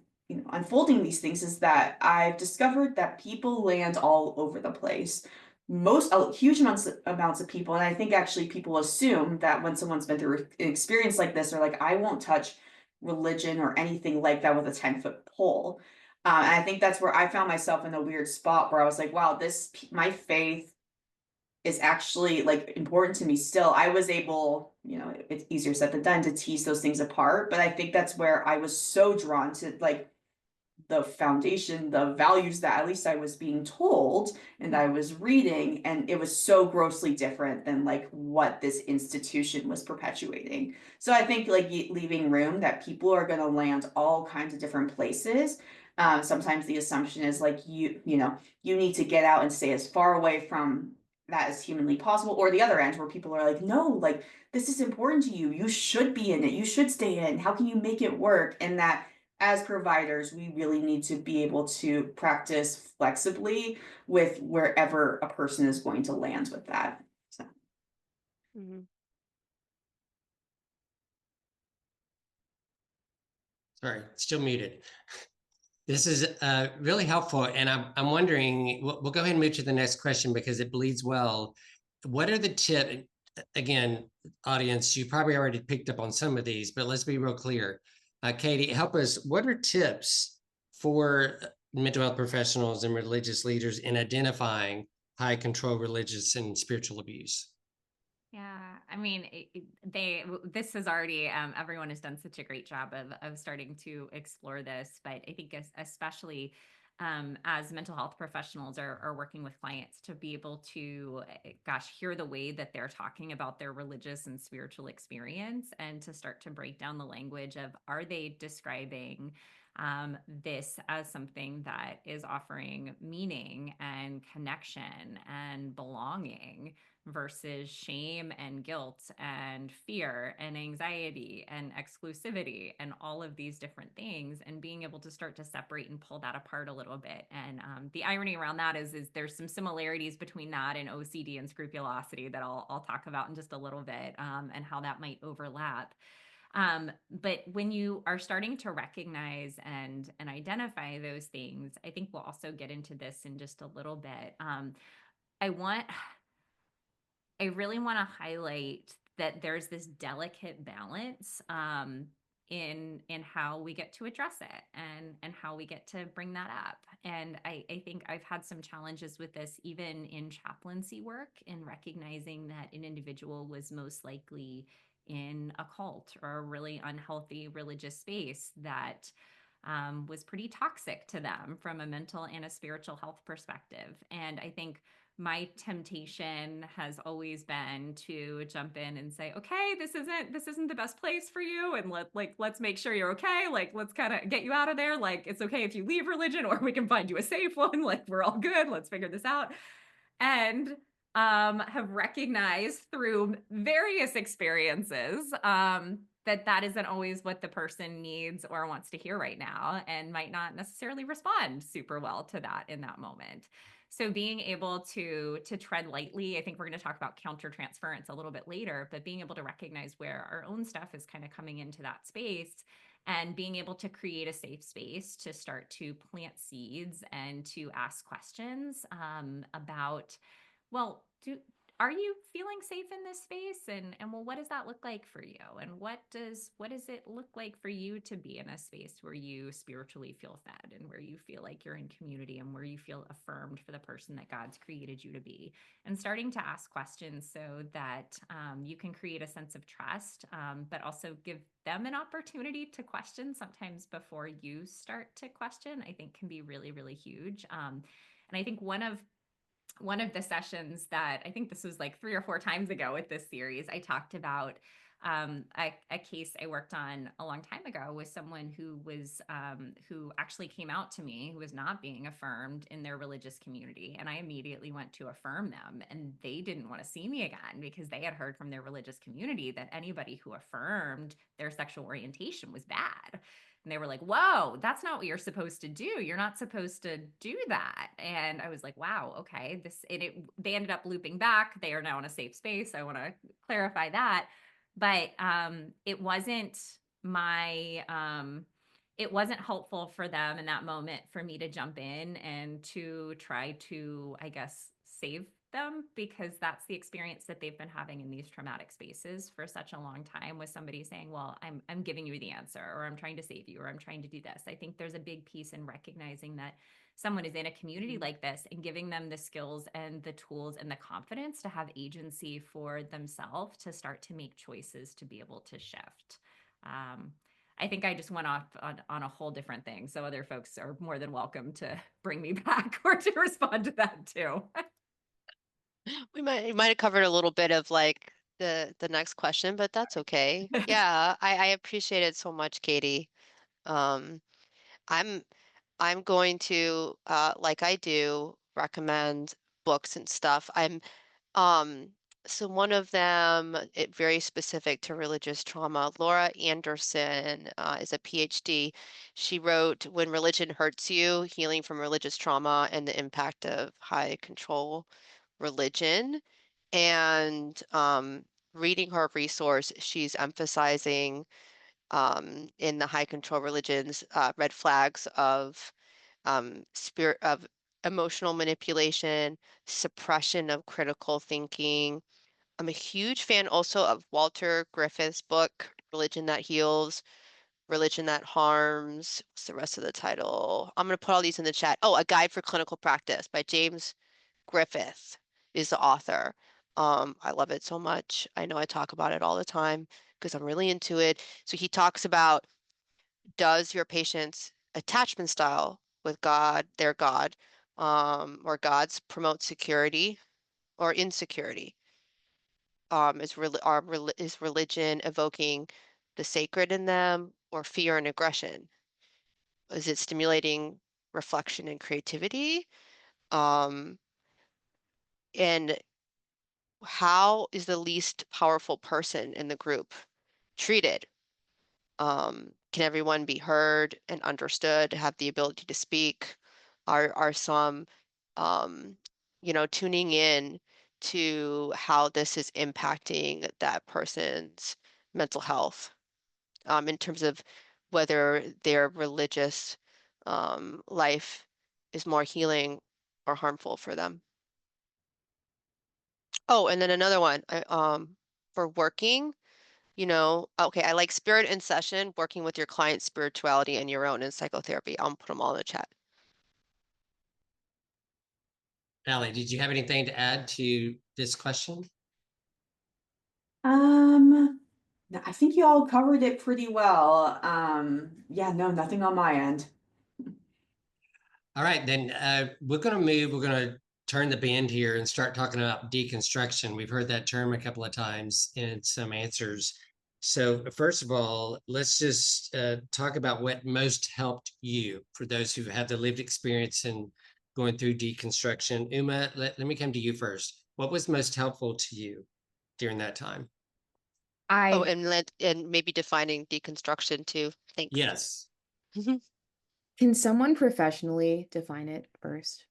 unfolding these things, is that I've discovered that people land all over the place. Huge amounts of people, and I think actually people assume that when someone's been through an experience like this, they're like, I won't touch religion or anything like that with a 10-foot pole. And I think that's where I found myself in a weird spot where I was like, wow, my faith is actually like important to me still. I was able, it's easier said than done to tease those things apart, but I think that's where I was so drawn to like the foundation, the values that at least I was being told and I was reading, and it was so grossly different than like what this institution was perpetuating. So I think like leaving room that people are going to land all kinds of different places. Sometimes the assumption is like you need to get out and stay as far away from that as humanly possible, or the other end where people are like, no, like this is important to you, you should be in it, you should stay in, how can you make it work? And that as providers, we really need to be able to practice flexibly with wherever a person is going to land with that. So. Mhm. Sorry, still muted. This is really helpful. And I'm wondering, we'll go ahead and move to the next question because it bleeds well. What are the tips? Again, audience, you probably already picked up on some of these, but let's be real clear. Katie, help us. What are tips for mental health professionals and religious leaders in identifying high control religious and spiritual abuse? Yeah, I mean, this is already, everyone has done such a great job of starting to explore this, but I think especially as mental health professionals are working with clients to be able to, gosh, hear the way that they're talking about their religious and spiritual experience, and to start to break down the language of, are they describing this as something that is offering meaning and connection and belonging, versus shame and guilt and fear and anxiety and exclusivity and all of these different things, and being able to start to separate and pull that apart a little bit. And the irony around that is there's some similarities between that and OCD and scrupulosity that I'll talk about in just a little bit, and how that might overlap. But when you are starting to recognize and identify those things, I think we'll also get into this in just a little bit. I really want to highlight that there's this delicate balance in how we get to address it, and how we get to bring that up. And I think I've had some challenges with this even in chaplaincy work, in recognizing that an individual was most likely in a cult or a really unhealthy religious space that was pretty toxic to them from a mental and a spiritual health perspective. And I think my temptation has always been to jump in and say, okay, this isn't the best place for you, and let's make sure you're okay. Like, let's kind of get you out of there. Like, it's okay if you leave religion, or we can find you a safe one. Like, we're all good. Let's figure this out. And have recognized through various experiences that isn't always what the person needs or wants to hear right now, and might not necessarily respond super well to that in that moment. So being able to tread lightly, I think we're going to talk about countertransference a little bit later, but being able to recognize where our own stuff is kind of coming into that space, and being able to create a safe space to start to plant seeds and to ask questions about, well, are you feeling safe in this space? And well, what does that look like for you? And what does it look like for you to be in a space where you spiritually feel fed, and where you feel like you're in community, and where you feel affirmed for the person that God's created you to be? And starting to ask questions so that you can create a sense of trust, but also give them an opportunity to question sometimes before you start to question, I think can be really, really huge. And I think one of the sessions that, I think this was like 3 or 4 times ago with this series, I talked about a case I worked on a long time ago with someone who was who actually came out to me, who was not being affirmed in their religious community, and I immediately went to affirm them, and they didn't want to see me again because they had heard from their religious community that anybody who affirmed their sexual orientation was bad. And they were like, whoa, that's not what you're supposed to do. You're not supposed to do that. And I was like, wow, okay. They ended up looping back. They are now in a safe space. I want to clarify that. But it wasn't it wasn't helpful for them in that moment for me to jump in and to try to, I guess, save them, because that's the experience that they've been having in these traumatic spaces for such a long time, with somebody saying, well, I'm giving you the answer, or I'm trying to save you, or I'm trying to do this. I think there's a big piece in recognizing that someone is in a community like this, and giving them the skills and the tools and the confidence to have agency for themselves, to start to make choices, to be able to shift. I think I just went off on a whole different thing. So other folks are more than welcome to bring me back or to respond to that too. We might have covered a little bit of like the next question, but that's okay. Yeah, I appreciate it so much, Katie. Um, I'm I'm going to like I do recommend books and stuff. Um So one of them, very specific to religious trauma. Laura Anderson is a PhD. She wrote "When Religion Hurts You: Healing from Religious Trauma and the Impact of High Control Religion." And reading her resource, she's emphasizing in the high control religions red flags of spirit of emotional manipulation, suppression of critical thinking. I'm a huge fan also of Walter Griffith's book, Religion That Heals, Religion That Harms. What's the rest of the title? I'm going to put all these in the chat. Oh, A Guide for Clinical Practice by James Griffith is the author. I love it so much. I know I talk about it all the time because I'm really into it. So he talks about, does your patient's attachment style with God, their God, or God's, promote security or insecurity? Is religion evoking the sacred in them or fear and aggression? Is it stimulating reflection and creativity? And how is the least powerful person in the group treated? Can everyone be heard and understood, have the ability to speak? Are some, tuning in to how this is impacting that person's mental health, in terms of whether their religious life is more healing or harmful for them? Oh, and then another one, for working, okay, I like spirit in session, working with your client's spirituality and your own in psychotherapy. I'll put them all in the chat. Allie, did you have anything to add to this question? No, I think you all covered it pretty well. Yeah, no, nothing on my end. All right, then we're going to turn the bend here and start talking about deconstruction. We've heard that term a couple of times in some answers. So first of all, let's just talk about what most helped you, for those who have the lived experience in going through deconstruction. Uma, let me come to you first. What was most helpful to you during that time? Oh, and maybe defining deconstruction too. Thanks. Yes. Can someone professionally define it first?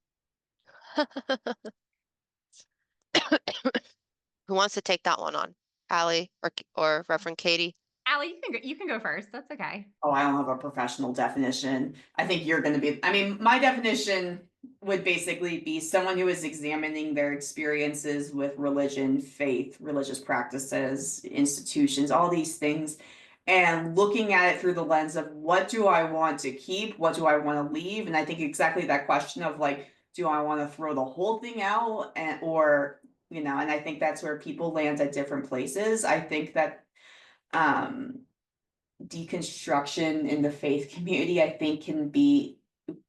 Who wants to take that one on? Allie or Reverend Katie? Allie, you can go first. That's okay. Oh, I don't have a professional definition. I think you're going to be, I mean, my definition would basically be someone who is examining their experiences with religion, faith, religious practices, institutions, all these things, and looking at it through the lens of what do I want to keep? What do I want to leave? And I think exactly that question of like, do I want to throw the whole thing out or, and I think that's where people land at different places. I think that, deconstruction in the faith community, I think, can be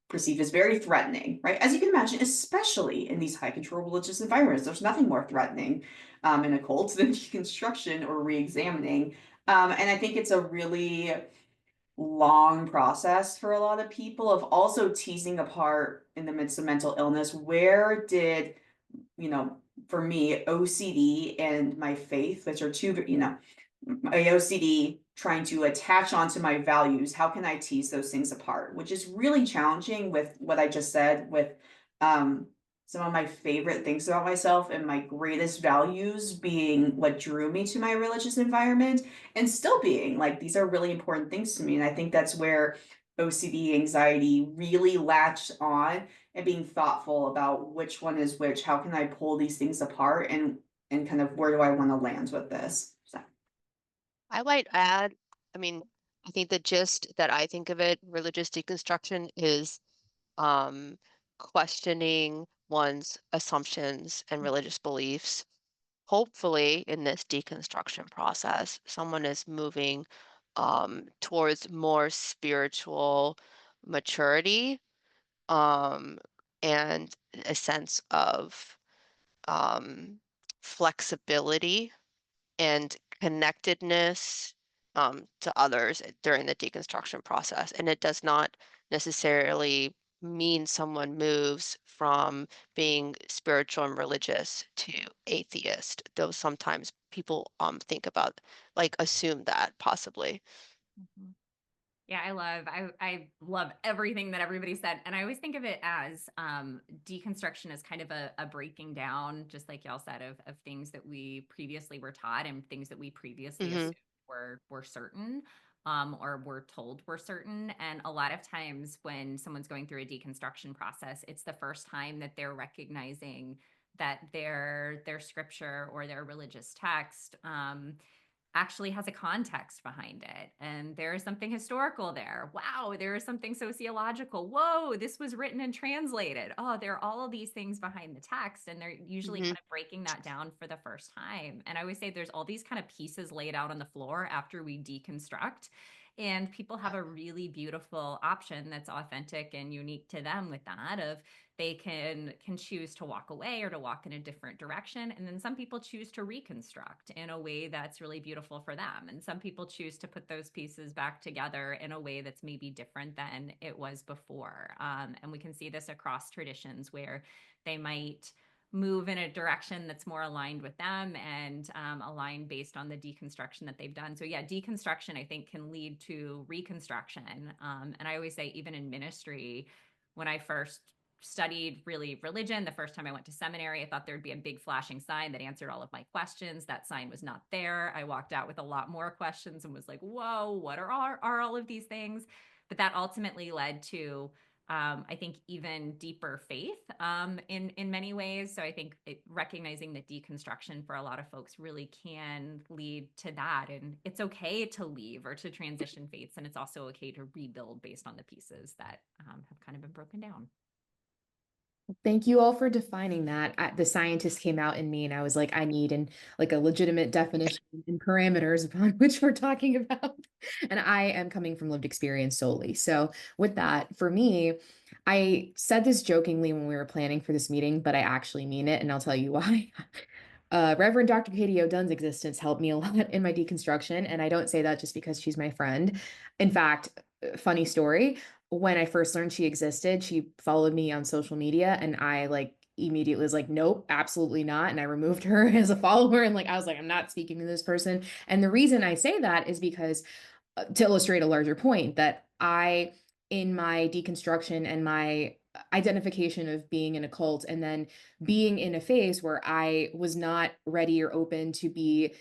perceived as very threatening, right? As you can imagine, especially in these high control religious environments, there's nothing more threatening in a cult than deconstruction or re-examining. And I think it's a really long process for a lot of people of also teasing apart in the midst of mental illness, where did, for me, OCD and my faith, which are two, my OCD trying to attach onto my values, how can I tease those things apart? Which is really challenging with what I just said, with some of my favorite things about myself and my greatest values being what drew me to my religious environment, and still being like, these are really important things to me. And I think that's where OCD anxiety really latched on, and being thoughtful about which one is which, how can I pull these things apart, and kind of where do I want to land with this? So. I might add, I mean, I think the gist that I think of it, religious deconstruction, is questioning one's assumptions and religious beliefs. Hopefully, in this deconstruction process, someone is moving towards more spiritual maturity, and a sense of flexibility and connectedness to others during the deconstruction process. And it does not necessarily mean someone moves from being spiritual and religious to atheist, though sometimes people think about, like, assume that possibly. Mhm. Yeah, I love everything that everybody said. And I always think of it as deconstruction as kind of a breaking down, just like y'all said, of things that we previously were taught and things that we previously Hmm. assumed were certain, or were told were certain. And a lot of times when someone's going through a deconstruction process, it's the first time that they're recognizing that their scripture or their religious text actually has a context behind it. And there is something historical there. Wow, there is something sociological. Whoa, this was written and translated. Oh, there are all of these things behind the text. And they're usually Hmm. kind of breaking that down for the first time. And I always say there's all these kind of pieces laid out on the floor after we deconstruct. And people have a really beautiful option that's authentic and unique to them with that of they can choose to walk away or to walk in a different direction, and then some people choose to reconstruct in a way that's really beautiful for them, and some people choose to put those pieces back together in a way that's maybe different than it was before. And we can see this across traditions where they might move in a direction that's more aligned with them and aligned based on the deconstruction that they've done. So yeah, deconstruction I think can lead to reconstruction. And I always say, even in ministry, when I first studied really religion, the first time I went to seminary, I thought there'd be a big flashing sign that answered all of my questions. That sign was not there. I walked out with a lot more questions and was like, whoa, what are all of these things? But that ultimately led to I think even deeper faith in many ways. So I think recognizing that deconstruction for a lot of folks really can lead to that, and it's okay to leave or to transition faiths, and it's also okay to rebuild based on the pieces that have kind of been broken down. Thank you all for defining that. The scientist came out in me, and I was like, I need like a legitimate definition and parameters upon which we're talking about. And I am coming from lived experience solely. So with that, for me, I said this jokingly when we were planning for this meeting, but I actually mean it, and I'll tell you why. Reverend Dr. Katie O'Dunn's existence helped me a lot in my deconstruction, and I don't say that just because she's my friend. In fact, funny story, when I first learned she existed, she followed me on social media, and I like immediately was like, nope, absolutely not. And I removed her as a follower. And like, I was like, I'm not speaking to this person. And the reason I say that is because to illustrate a larger point, that I, in my deconstruction and my identification of being in a cult, and then being in a phase where I was not ready or open to be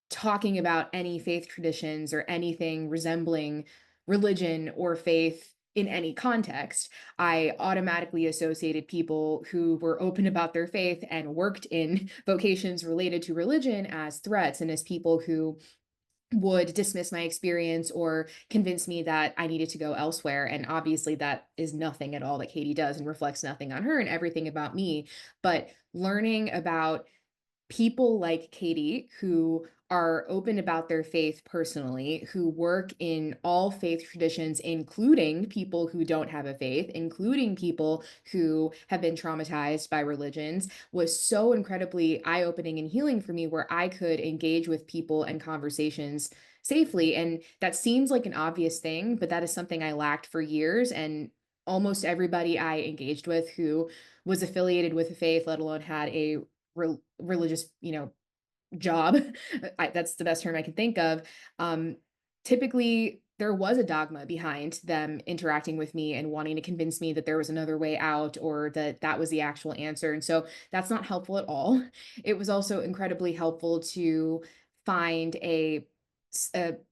talking about any faith traditions or anything resembling religion or faith in any context, I automatically associated people who were open about their faith and worked in vocations related to religion as threats, and as people who would dismiss my experience or convince me that I needed to go elsewhere. And obviously, that is nothing at all that Katie does and reflects nothing on her and everything about me. But learning about people like Katie, who are open about their faith personally, who work in all faith traditions, including people who don't have a faith, including people who have been traumatized by religions, was so incredibly eye-opening and healing for me, where I could engage with people and conversations safely. And that seems like an obvious thing, but that is something I lacked for years. And almost everybody I engaged with who was affiliated with a faith, let alone had a religious, job, that's the best term I can think of. Um, Typically, there was a dogma behind them interacting with me and wanting to convince me that there was another way out, or that that was the actual answer. And so that's not helpful at all. It was also incredibly helpful to find a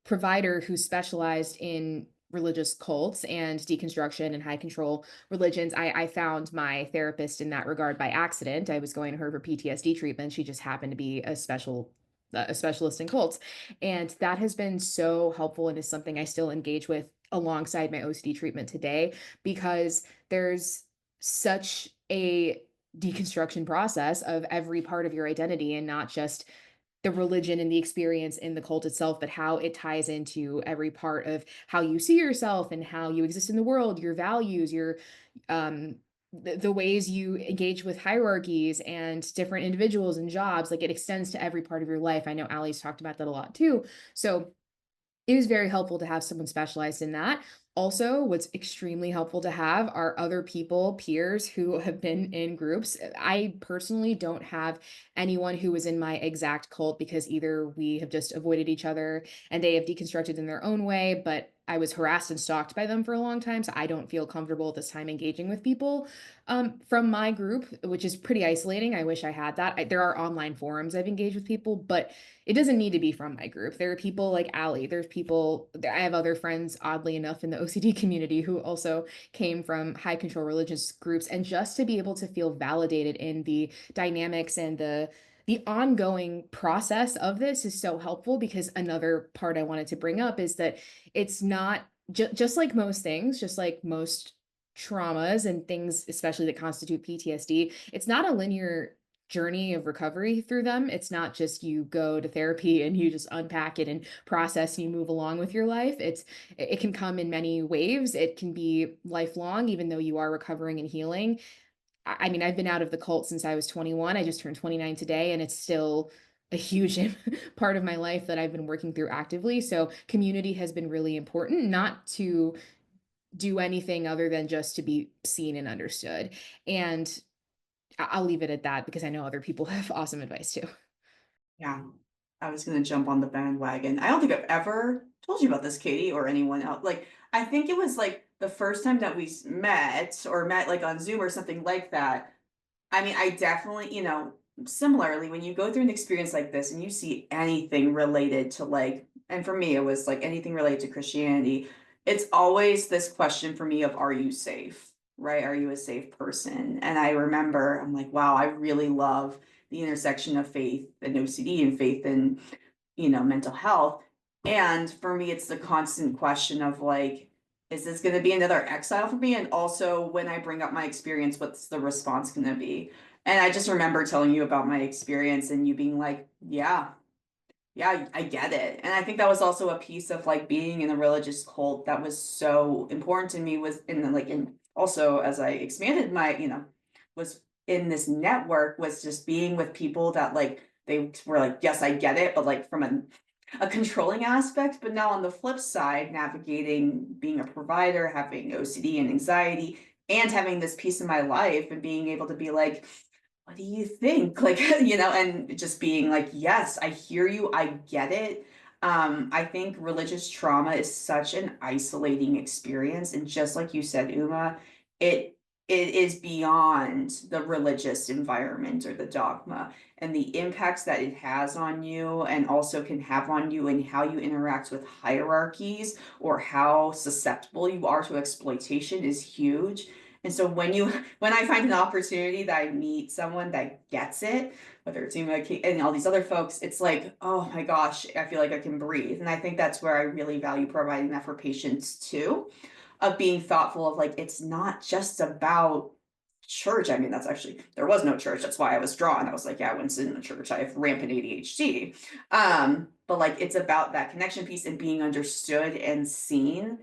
provider who specialized in religious cults and deconstruction and high control religions. I found my therapist in that regard by accident. I was going to her for PTSD treatment. She just happened to be a specialist in cults. And that has been so helpful, and is something I still engage with alongside my OCD treatment today, because there's such a deconstruction process of every part of your identity, and not just the religion and the experience in the cult itself, but how it ties into every part of how you see yourself and how you exist in the world, your values, your the ways you engage with hierarchies and different individuals and jobs. Like, it extends to every part of your life. I know Allie's talked about that a lot too. So it was very helpful to have someone specialized in that. Also, what's extremely helpful to have are other people, peers who have been in groups. I personally don't have anyone who was in my exact cult because either we have just avoided each other and they have deconstructed in their own way, but I was harassed and stalked by them for a long time. So I don't feel comfortable at this time engaging with people from my group, which is pretty isolating. I wish I had that. There are online forums I've engaged with people, but it doesn't need to be from my group. There are people like Allie. There's people, I have other friends, oddly enough, in the OCD community who also came from high control religious groups. And just to be able to feel validated in the dynamics and the ongoing process of this is so helpful, because another part I wanted to bring up is that it's not just like most things, just like most traumas and things, especially that constitute PTSD, it's not a linear journey of recovery through them. It's not just you go to therapy and you just unpack it and process and you move along with your life. It can come in many waves. It can be lifelong, even though you are recovering and healing. I mean, I've been out of the cult since I was 21. I just turned 29 today, and it's still a huge part of my life that I've been working through actively. So community has been really important, not to do anything other than just to be seen and understood. And I'll leave it at that because I know other people have awesome advice too. Yeah, I was gonna jump on the bandwagon. I don't think I've ever told you about this, Katie, or anyone else. Like, I think it was like the first time that we met like on Zoom or something like that. I mean, I definitely, similarly, when you go through an experience like this and you see anything related to like, and for me, it was like anything related to Christianity, it's always this question for me of, are you safe? Right? Are you a safe person? And I remember, I'm like, wow, I really love the intersection of faith and OCD and faith and, mental health. And for me, it's the constant question of like, is this going to be another exile for me? And also, when I bring up my experience, what's the response going to be? And I just remember telling you about my experience and you being like, yeah, I get it. And I think that was also a piece of like being in a religious cult that was so important to me, was in the like, and also as I expanded my, was in this network, was just being with people that like, they were like, yes, I get it, but like from a controlling aspect. But now on the flip side, navigating being a provider, having OCD and anxiety, and having this piece in my life and being able to be like, what do you think? Like, and just being like, yes, I hear you, I get it. I think religious trauma is such an isolating experience. And just like you said, Uma, it it is beyond the religious environment or the dogma, and the impacts that it has on you and also can have on you and how you interact with hierarchies or how susceptible you are to exploitation is huge. And so when I find an opportunity that I meet someone that gets it, whether it's Uma and all these other folks, it's like, oh my gosh, I feel like I can breathe. And I think that's where I really value providing that for patients too, of being thoughtful of like, it's not just about church. I mean, that's actually, there was no church. That's why I was drawn. I was like, yeah, I wouldn't sit in the church. I have rampant ADHD. But like, it's about that connection piece and being understood and seen.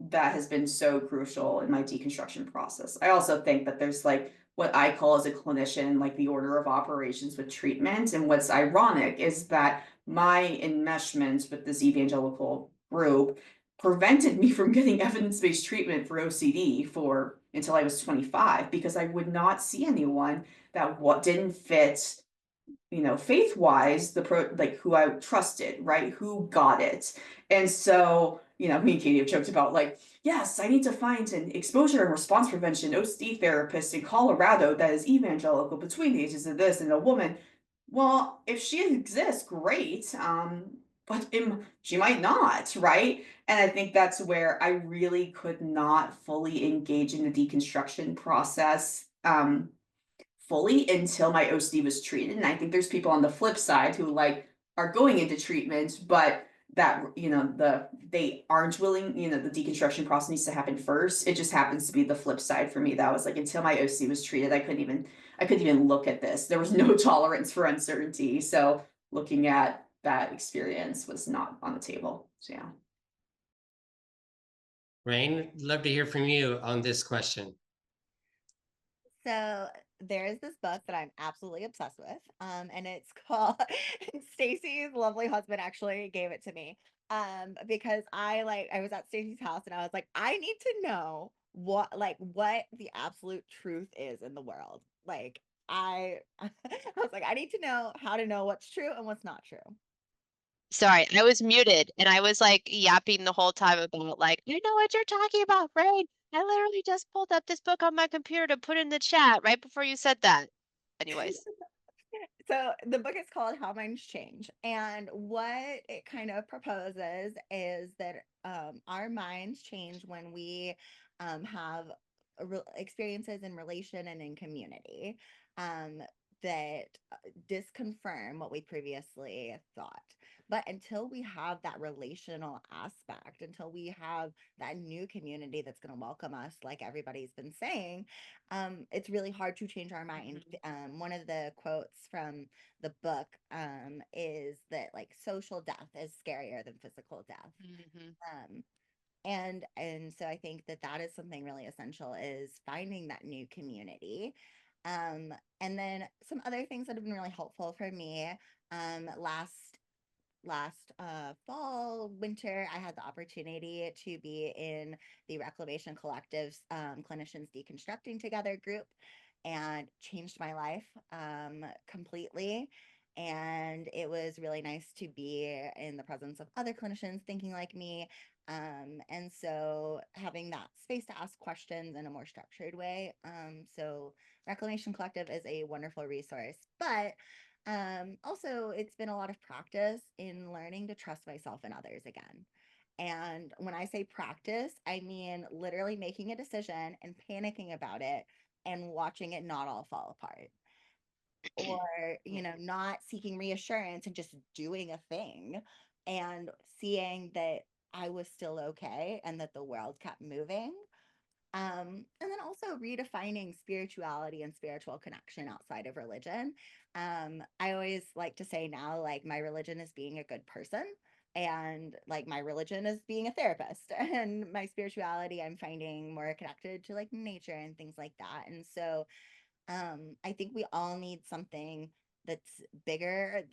That has been so crucial in my deconstruction process. I also think that there's like what I call as a clinician, like the order of operations with treatment. And what's ironic is that my enmeshment with this evangelical group prevented me from getting evidence-based treatment for OCD for until I was 25, because I would not see anyone that didn't fit, faith-wise, like who I trusted, right? Who got it. And so, me and Katie have joked about like, yes, I need to find an exposure and response prevention OCD therapist in Colorado that is evangelical between the ages of this and a woman. Well, if she exists, great. But she might not, right? And I think that's where I really could not fully engage in the deconstruction process fully until my OCD was treated. And I think there's people on the flip side who like are going into treatment, but that they aren't willing, the deconstruction process needs to happen first. It just happens to be the flip side for me. That was like, until my OCD was treated, I couldn't even look at this. There was no tolerance for uncertainty. So looking at that experience was not on the table. So yeah. Rain, love to hear from you on this question. So there's this book that I'm absolutely obsessed with. And it's called Stacy's lovely husband actually gave it to me. Because I was at Stacy's house and I was like, I need to know what the absolute truth is in the world. Like I I was like, I need to know how to know what's true and what's not true. Sorry, I was muted and I was like yapping the whole time about like, I know what you're talking about, Rain. I literally just pulled up this book on my computer to put in the chat right before you said that. Anyways. So the book is called How Minds Change. And what it kind of proposes is that our minds change when we have experiences in relation and in community um, that disconfirm what we previously thought. But until we have that relational aspect, until we have that new community that's going to welcome us, like everybody's been saying, it's really hard to change our mind. One of the quotes from the book is that like social death is scarier than physical death. Mhm. And so I think that that is something really essential, is finding that new community. And then some other things that have been really helpful for me, last fall, winter, I had the opportunity to be in the Reclamation Collective's Clinicians Deconstructing Together group, and changed my life completely. And it was really nice to be in the presence of other clinicians thinking like me. And so having that space to ask questions in a more structured way. So Reclamation Collective is a wonderful resource, but also it's been a lot of practice in learning to trust myself and others again. And when I say practice, I mean literally making a decision and panicking about it and watching it not all fall apart. Or, not seeking reassurance and just doing a thing and seeing that I was still okay and that the world kept moving. And then also redefining spirituality and spiritual connection outside of religion. I always like to say now, like, my religion is being a good person, and like my religion is being a therapist, and my spirituality, I'm finding more connected to like nature and things like that. And so I think we all need something that's bigger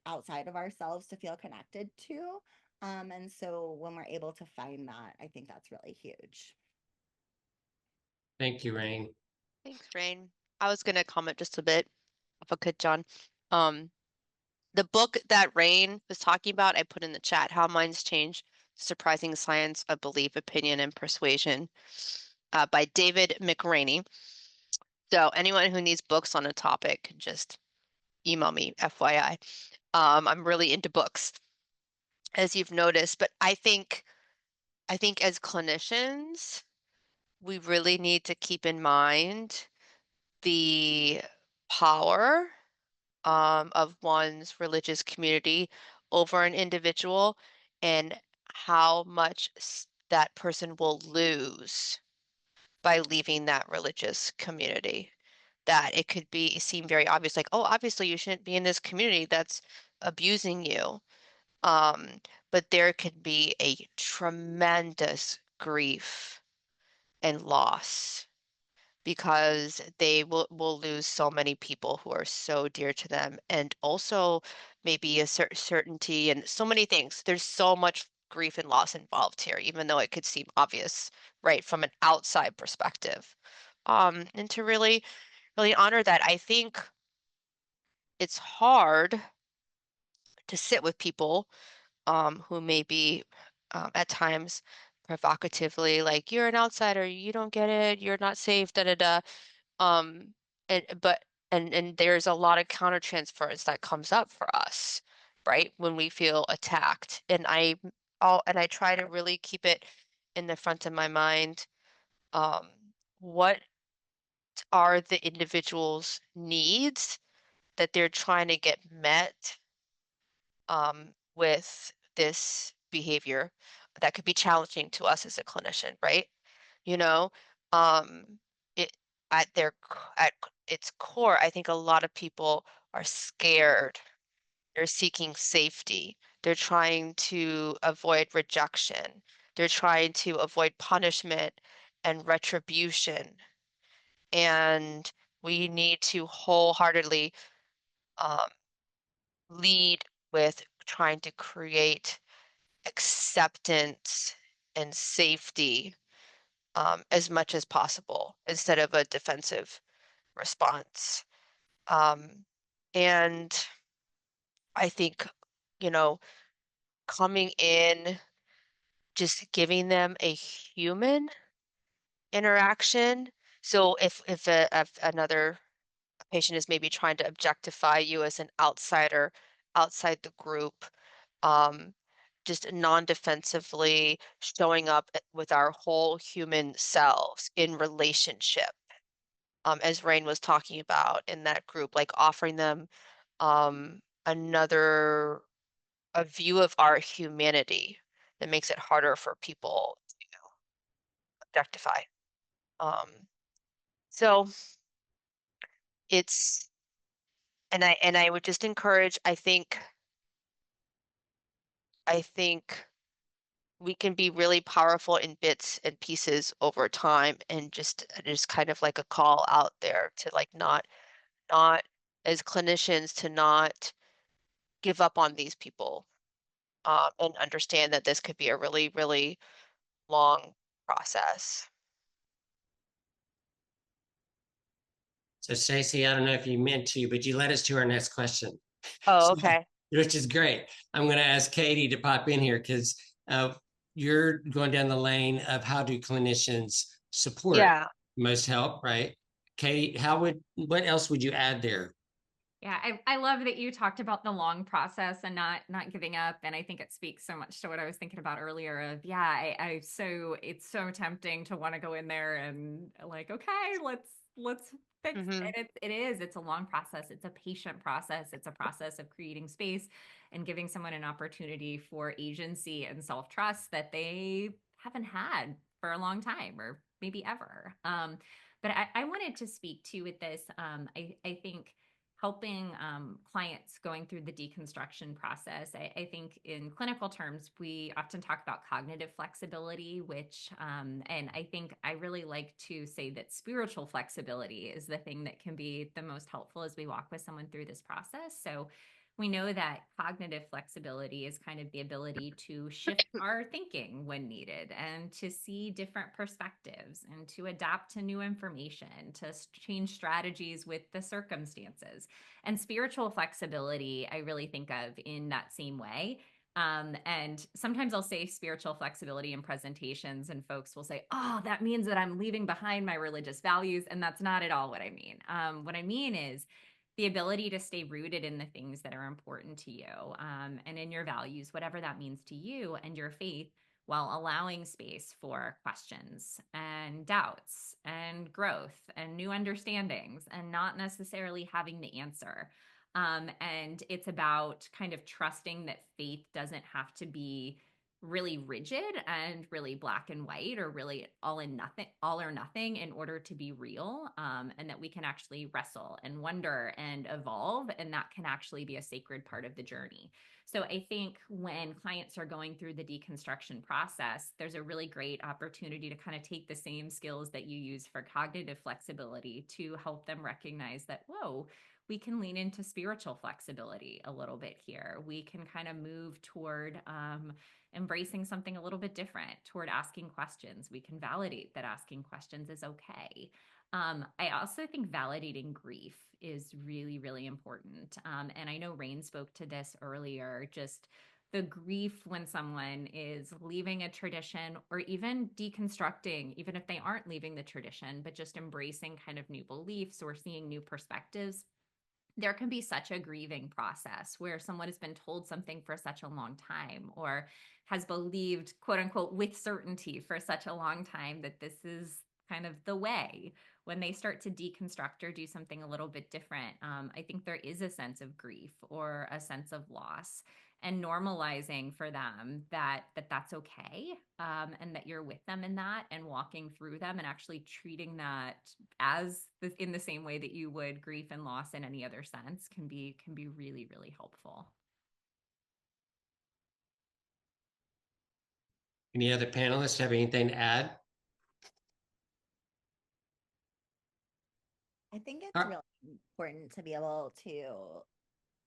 outside of ourselves to feel connected to. And so when we're able to find that, I think that's really huge. Thank you, Rain. Thanks, Rain. I was gonna comment just a bit, if I could, John. Um, the book that Rain was talking about, I put in the chat, How Minds Change, Surprising Science of Belief, Opinion, and Persuasion, by David McRaney. So anyone who needs books on a topic, just email me, FYI. I'm really into books, as you've noticed, but I think as clinicians, we really need to keep in mind the power of one's religious community over an individual, and how much that person will lose by leaving that religious community. That it could seem very obvious, like, oh, obviously you shouldn't be in this community that's abusing you. But there could be a tremendous grief and loss, because they will lose so many people who are so dear to them, and also maybe a certainty and so many things. There's so much grief and loss involved here, even though it could seem obvious, right, from an outside perspective. And to really, really honor that, I think it's hard to sit with people who may be at times provocatively like, you're an outsider, you don't get it, you're not safe, da da da. Um, and but and there's a lot of countertransference that comes up for us, right? When we feel attacked. And I try to really keep it in the front of my mind. Um, what are the individual's needs that they're trying to get met with this behavior that could be challenging to us as a clinician, right? You know, um, it at its core, I think a lot of people are scared. They're seeking safety. They're trying to avoid rejection. They're trying to avoid punishment and retribution. And we need to wholeheartedly um, lead with trying to create acceptance and safety as much as possible instead of a defensive response. And I think, you know, coming in, just giving them a human interaction. So if another patient is maybe trying to objectify you as an outsider outside the group, um, just non-defensively showing up with our whole human selves in relationship, as Rain was talking about in that group, like offering them another a view of our humanity that makes it harder for people to objectify. Um, so it's and I would just encourage, I think we can be really powerful in bits and pieces over time, and just kind of like a call out there to like not as clinicians to not give up on these people, and understand that this could be a really, really long process. So Stacey, I don't know if you meant to, but you led us to our next question. Oh, okay. Which is great. I'm going to ask Katie to pop in here because you're going down the lane of how do clinicians support Yeah. most help, right? Katie, what else would you add there? Yeah, I love that you talked about the long process and not giving up. And I think it speaks so much to what I was thinking about earlier of, yeah, it's so tempting to want to go in there and like, okay, let's fix Mm-hmm. it. It's a long process. It's a patient process. It's a process of creating space and giving someone an opportunity for agency and self-trust that they haven't had for a long time or maybe ever. But I wanted to speak to with this. I think helping clients going through the deconstruction process. I think in clinical terms, we often talk about cognitive flexibility, which, and I think I really like to say that spiritual flexibility is the thing that can be the most helpful as we walk with someone through this process. So we know that cognitive flexibility is kind of the ability to shift our thinking when needed and to see different perspectives and to adapt to new information, to change strategies with the circumstances. And spiritual flexibility, I really think of in that same way. And sometimes I'll say spiritual flexibility in presentations, and folks will say, oh, that means that I'm leaving behind my religious values. And that's not at all what I mean. What I mean is, the ability to stay rooted in the things that are important to you, and in your values, whatever that means to you and your faith, while allowing space for questions and doubts and growth and new understandings and not necessarily having the answer. And it's about kind of trusting that faith doesn't have to be really rigid and really black and white or really all or nothing in order to be real, and that we can actually wrestle and wonder and evolve, and that can actually be a sacred part of the journey. So I think when clients are going through the deconstruction process, there's a really great opportunity to kind of take the same skills that you use for cognitive flexibility to help them recognize that, whoa, we can lean into spiritual flexibility a little bit here. We can kind of move toward embracing something a little bit different, toward asking questions. We can validate that asking questions is okay. I also think validating grief is really, really important. And I know Rain spoke to this earlier, just the grief when someone is leaving a tradition or even deconstructing, even if they aren't leaving the tradition, but just embracing kind of new beliefs or seeing new perspectives. There can be such a grieving process where someone has been told something for such a long time or has believed, quote unquote, with certainty for such a long time that this is kind of the way. When they start to deconstruct or do something a little bit different, I think there is a sense of grief or a sense of loss, and normalizing for them that's okay, and that you're with them in that and walking through them and actually treating that in the same way that you would grief and loss in any other sense can be really, really helpful. Any other panelists have anything to add? I think it's Are- really important to be able to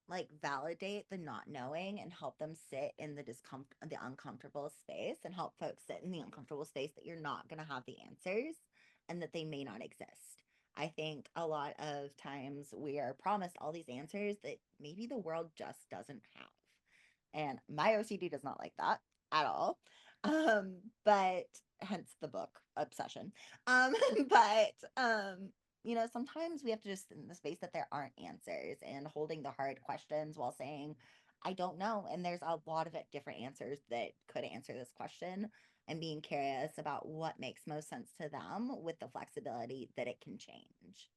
like validate the not knowing and help them sit in the the uncomfortable space, and help folks sit in the uncomfortable space that you're not going to have the answers and that they may not exist. I think a lot of times we are promised all these answers that maybe the world just doesn't have. And my OCD does not like that at all. But hence the book obsession. Um, but you know, sometimes we have to just sit in the space that there aren't answers, and holding the hard questions while saying, I don't know. And there's a lot of different answers that could answer this question, and being curious about what makes most sense to them with the flexibility that it can change.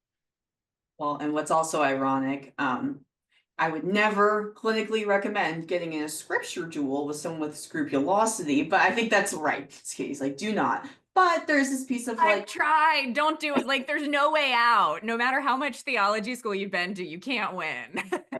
Well, and what's also ironic, I would never clinically recommend getting in a scripture duel with someone with scrupulosity, but I think that's right. He's like, do not. But there's this piece of I've like, tried. Don't do it. Like, there's no way out. No matter how much theology school you've been to, you can't win. but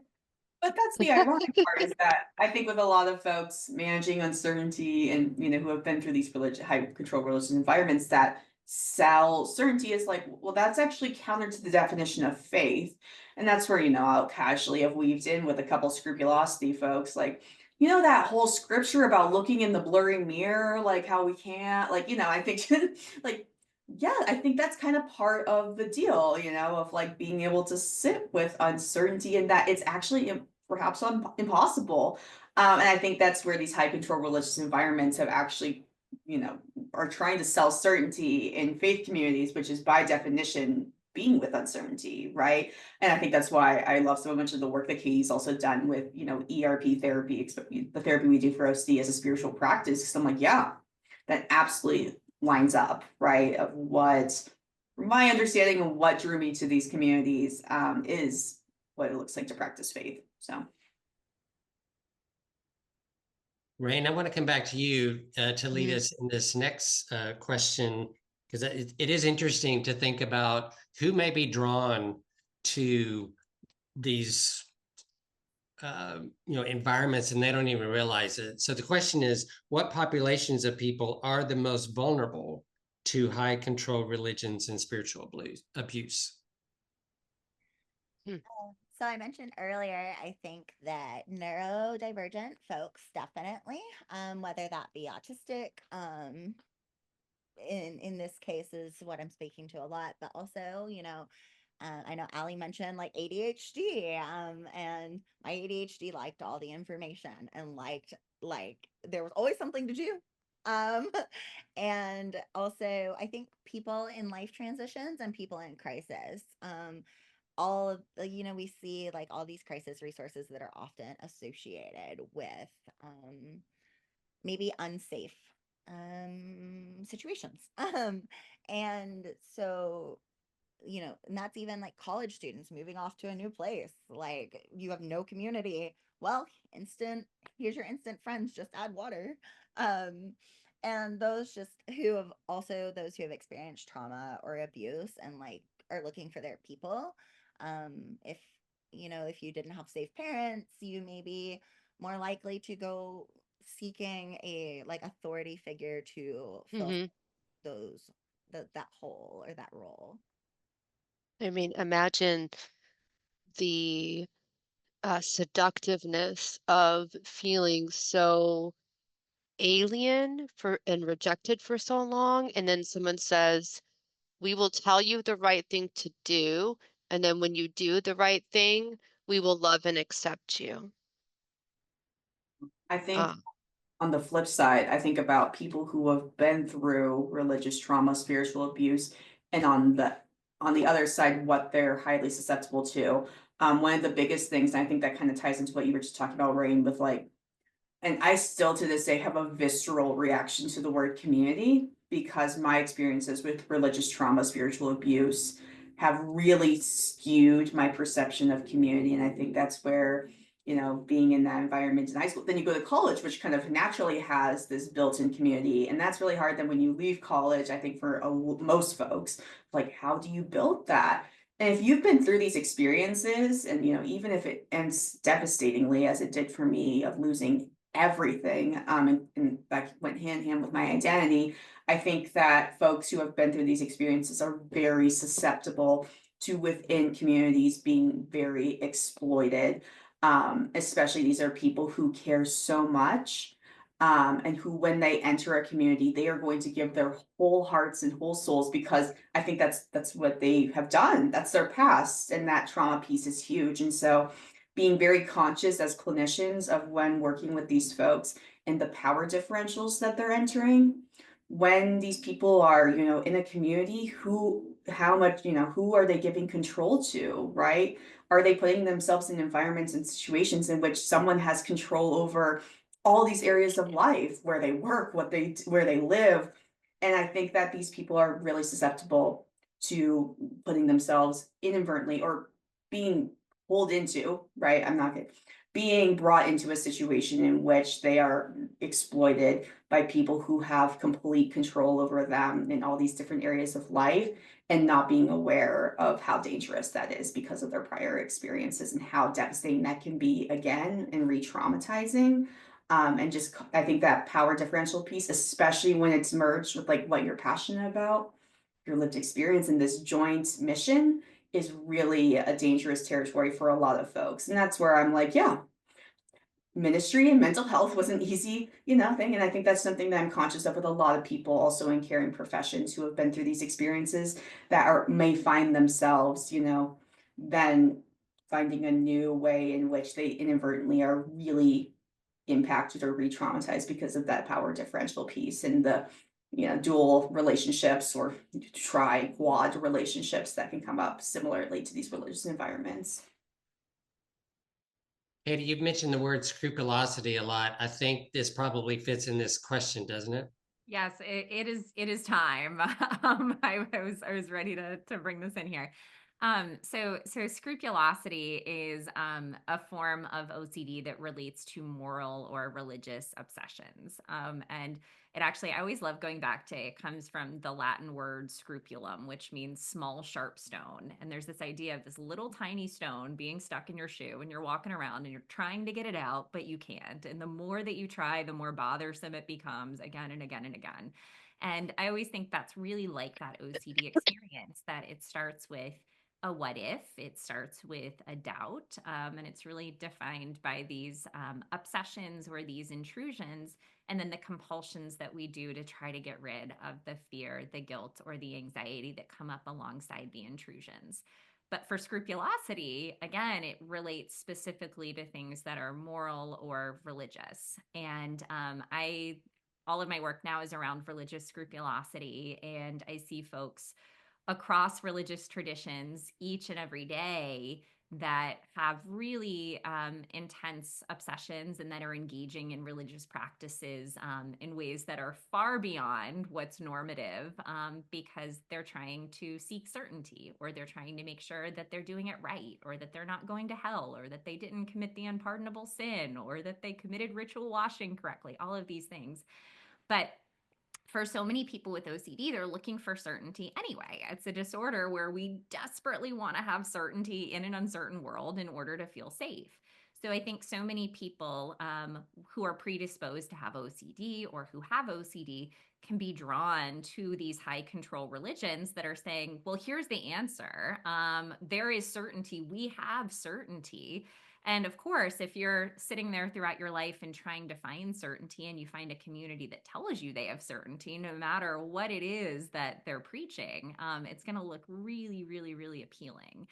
that's the ironic part, is that I think with a lot of folks managing uncertainty and, you know, who have been through these high control religious environments, that sell certainty is like, well, that's actually counter to the definition of faith. And that's where, you know, I'll casually have weaved in with a couple scrupulosity folks, like, you know, that whole scripture about looking in the blurry mirror, like how we can't, like, you know, I think like, yeah, I think that's kind of part of the deal, you know, of like being able to sit with uncertainty, and that it's actually perhaps impossible. And I think that's where these high control religious environments have actually, you know, are trying to sell certainty in faith communities, which is by definition being with uncertainty, right? And I think that's why I love so much of the work that Katie's also done with, you know, ERP therapy, the therapy we do for OCD as a spiritual practice. Because I'm like, yeah, that absolutely lines up, right? Of what, from my understanding of what drew me to these communities, is what it looks like to practice faith. So. Rain, I want to come back to you to lead Mhm. us in this next question, because it is interesting to think about who may be drawn to these you know, environments, and they don't even realize it. So the question is, what populations of people are the most vulnerable to high control religions and spiritual abuse? So I mentioned earlier, I think that neurodivergent folks definitely, whether that be autistic, in this case is what I'm speaking to a lot, but also, you know, I know Ali mentioned like ADHD, and my ADHD liked all the information and liked like there was always something to do. Um, and also I think people in life transitions and people in crisis, all of the, you know, we see like all these crisis resources that are often associated with maybe unsafe situations. And so, you know, and that's even like college students moving off to a new place. Like you have no community. Well, here's your instant friends, just add water. Um, and those just who have also those who have experienced trauma or abuse and like are looking for their people. If you know, if you didn't have safe parents, you may be more likely to go seeking a like authority figure to fill Mhm. those that hole or that role. I mean, imagine the seductiveness of feeling so alien for and rejected for so long, and then someone says, "We will tell you the right thing to do, and then when you do the right thing, we will love and accept you." I think Uh, on the flip side, I think about people who have been through religious trauma, spiritual abuse, and on the other side, what they're highly susceptible to. One of the biggest things, and I think that kind of ties into what you were just talking about, Rain, with like, and I still to this day have a visceral reaction to the word community, because my experiences with religious trauma, spiritual abuse have really skewed my perception of community. And I think that's where, you know, being in that environment in high school, then you go to college, which kind of naturally has this built-in community. And that's really hard. Then when you leave college, I think for most folks, like, how do you build that? And if you've been through these experiences, and, you know, even if it ends devastatingly, as it did for me, of losing everything, and that went hand in hand with my identity, I think that folks who have been through these experiences are very susceptible to within communities being very exploited. Especially these are people who care so much, and who, when they enter a community, they are going to give their whole hearts and whole souls, because I think that's what they have done. That's their past, and that trauma piece is huge. And so, being very conscious as clinicians of when working with these folks and the power differentials that they're entering, when these people are, in a community, how much, who are they giving control to, right? Are they putting themselves in environments and situations in which someone has control over all these areas of life, where they work, where they live? And I think that these people are really susceptible to putting themselves inadvertently, or being pulled into, right? I'm not gonna being brought into a situation in which they are exploited by people who have complete control over them in all these different areas of life, and not being aware of how dangerous that is because of their prior experiences, and how devastating that can be again, and re-traumatizing. And just, I think that power differential piece, especially when it's merged with like what you're passionate about, your lived experience in this joint mission, is really a dangerous territory for a lot of folks. And that's where I'm like, yeah, ministry and mental health was an easy, thing. And I think that's something that I'm conscious of with a lot of people also in caring professions who have been through these experiences, that may find themselves, then finding a new way in which they inadvertently are really impacted or re-traumatized because of that power differential piece, and the dual relationships, or quad relationships that can come up similarly to these religious environments. Katie, you've mentioned the word scrupulosity a lot. I think this probably fits in this question, doesn't it? Yes, it is time. I was ready to bring this in here. So scrupulosity is a form of OCD that relates to moral or religious obsessions. And it actually, I always love going back to, it comes from the Latin word scrupulum, which means small, sharp stone. And there's this idea of this little tiny stone being stuck in your shoe, and you're walking around and you're trying to get it out, but you can't. And the more that you try, the more bothersome it becomes, again and again and again. And I always think that's really like that OCD experience, that it starts with a what if, it starts with a doubt, and it's really defined by these obsessions or these intrusions, and then the compulsions that we do to try to get rid of the fear, the guilt, or the anxiety that come up alongside the intrusions. But for scrupulosity, again, it relates specifically to things that are moral or religious. And all of my work now is around religious scrupulosity, and I see folks across religious traditions each and every day that have really intense obsessions, and that are engaging in religious practices in ways that are far beyond what's normative, because they're trying to seek certainty, or they're trying to make sure that they're doing it right, or that they're not going to hell, or that they didn't commit the unpardonable sin, or that they committed ritual washing correctly, all of these things. But for so many people with OCD, they're looking for certainty anyway. It's a disorder where we desperately want to have certainty in an uncertain world in order to feel safe. So I think so many people who are predisposed to have OCD, or who have OCD, can be drawn to these high control religions that are saying, well, here's the answer. There is certainty. We have certainty. And of course, if you're sitting there throughout your life and trying to find certainty, and you find a community that tells you they have certainty, no matter what it is that they're preaching, it's going to look really, really, really appealing.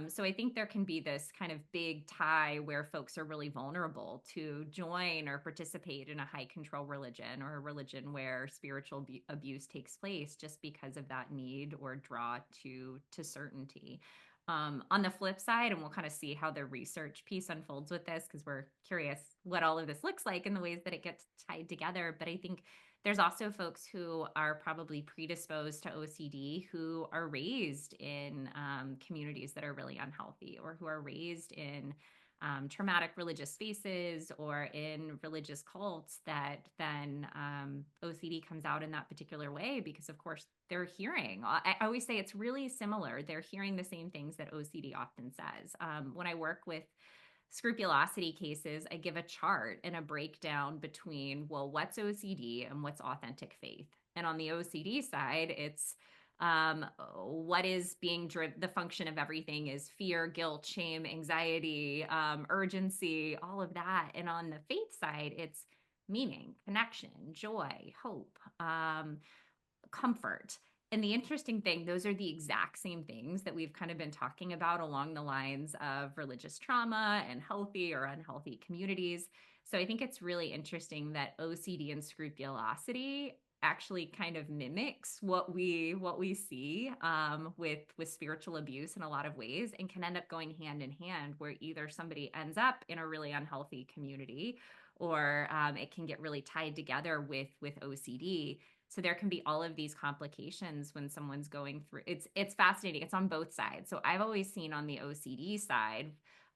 So I think there can be this kind of big tie where folks are really vulnerable to join or participate in a high control religion, or a religion where spiritual abuse takes place, just because of that need or draw to certainty. On the flip side, and we'll kind of see how the research piece unfolds with this, because we're curious what all of this looks like and the ways that it gets tied together. But I think there's also folks who are probably predisposed to OCD, who are raised in communities that are really unhealthy, or who are raised in traumatic religious spaces, or in religious cults, that then OCD comes out in that particular way, because of course they're hearing, I always say it's really similar. They're hearing the same things that OCD often says. When I work with scrupulosity cases, I give a chart and a breakdown between, well, what's OCD and what's authentic faith. And on the OCD side, it's What is being driven? The function of everything is fear, guilt, shame, anxiety, urgency, all of that. And on the faith side, it's meaning, connection, joy, hope, comfort. And the interesting thing, those are the exact same things that we've kind of been talking about along the lines of religious trauma and healthy or unhealthy communities. So I think it's really interesting that OCD and scrupulosity actually kind of mimics what we see with spiritual abuse in a lot of ways, and can end up going hand in hand, where either somebody ends up in a really unhealthy community, or it can get really tied together with OCD. So there can be all of these complications when someone's going through. It's fascinating. It's on both sides. So I've always seen on the OCD side,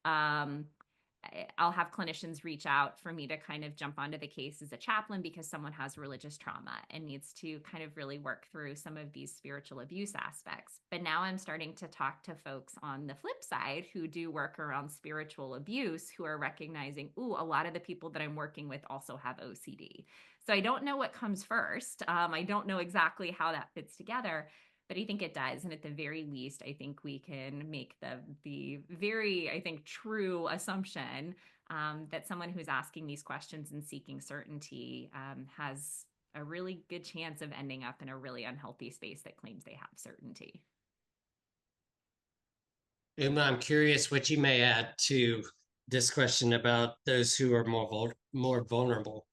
I'll have clinicians reach out for me to kind of jump onto the case as a chaplain because someone has religious trauma and needs to kind of really work through some of these spiritual abuse aspects. But now I'm starting to talk to folks on the flip side who do work around spiritual abuse, who are recognizing, ooh, a lot of the people that I'm working with also have OCD. So I don't know what comes first. I don't know exactly how that fits together, but I think it does. And at the very least, I think we can make the very, I think, true assumption that someone who's asking these questions and seeking certainty has a really good chance of ending up in a really unhealthy space that claims they have certainty. Uma, I'm curious what you may add to this question about those who are more vulnerable.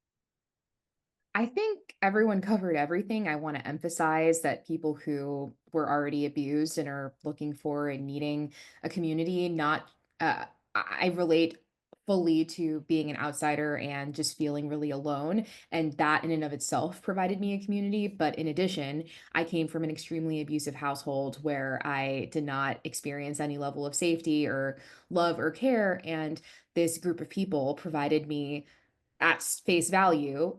I think everyone covered everything. I want to emphasize that people who were already abused and are looking for and needing a community, not, I relate fully to being an outsider and just feeling really alone. And that in and of itself provided me a community. But in addition, I came from an extremely abusive household where I did not experience any level of safety or love or care. And this group of people provided me at face value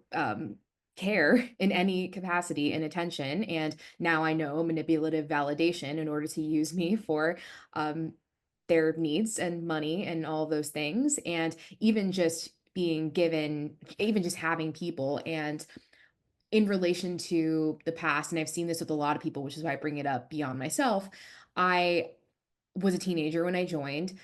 care in any capacity and attention. And now I know manipulative validation in order to use me for their needs and money and all those things. And even just being given, even just having people, and in relation to the past, and I've seen this with a lot of people, which is why I bring it up beyond myself. I was a teenager when I joined.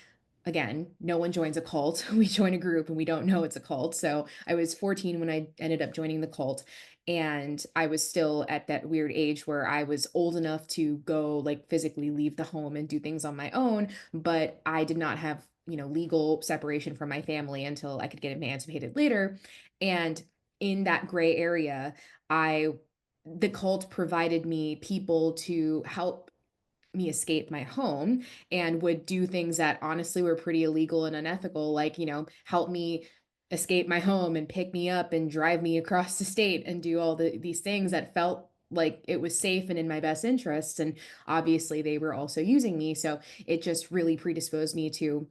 Again, no one joins a cult. We join a group and we don't know it's a cult. So I was 14 when I ended up joining the cult. And I was still at that weird age where I was old enough to go, like, physically leave the home and do things on my own. But I did not have, legal separation from my family until I could get emancipated later. And in that gray area, the cult provided me people to help me escape my home, and would do things that honestly were pretty illegal and unethical, like, help me escape my home and pick me up and drive me across the state and do all these things that felt like it was safe and in my best interests. And obviously they were also using me. So it just really predisposed me to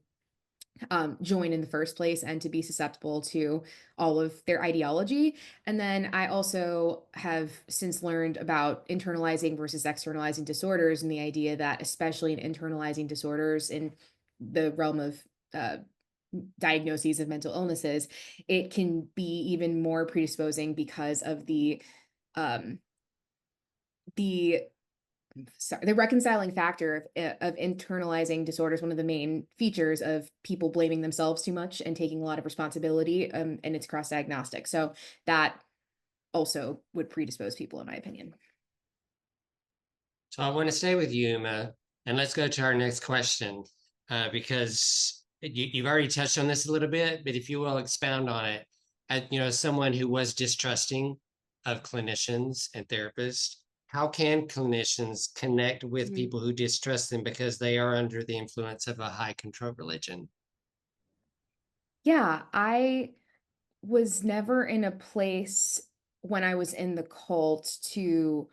join in the first place and to be susceptible to all of their ideology. And then I also have since learned about internalizing versus externalizing disorders, and the idea that, especially in internalizing disorders in the realm of diagnoses of mental illnesses, it can be even more predisposing because of the reconciling factor of internalizing disorders. One of the main features of people blaming themselves too much and taking a lot of responsibility, and it's cross-diagnostic. So that also would predispose people, in my opinion. So I want to stay with you, Uma, and let's go to our next question, because you've already touched on this a little bit, but if you will expound on it. As someone who was distrusting of clinicians and therapists, how can clinicians connect with people who distrust them because they are under the influence of a high control religion? Yeah, I was never in a place when I was in the cult to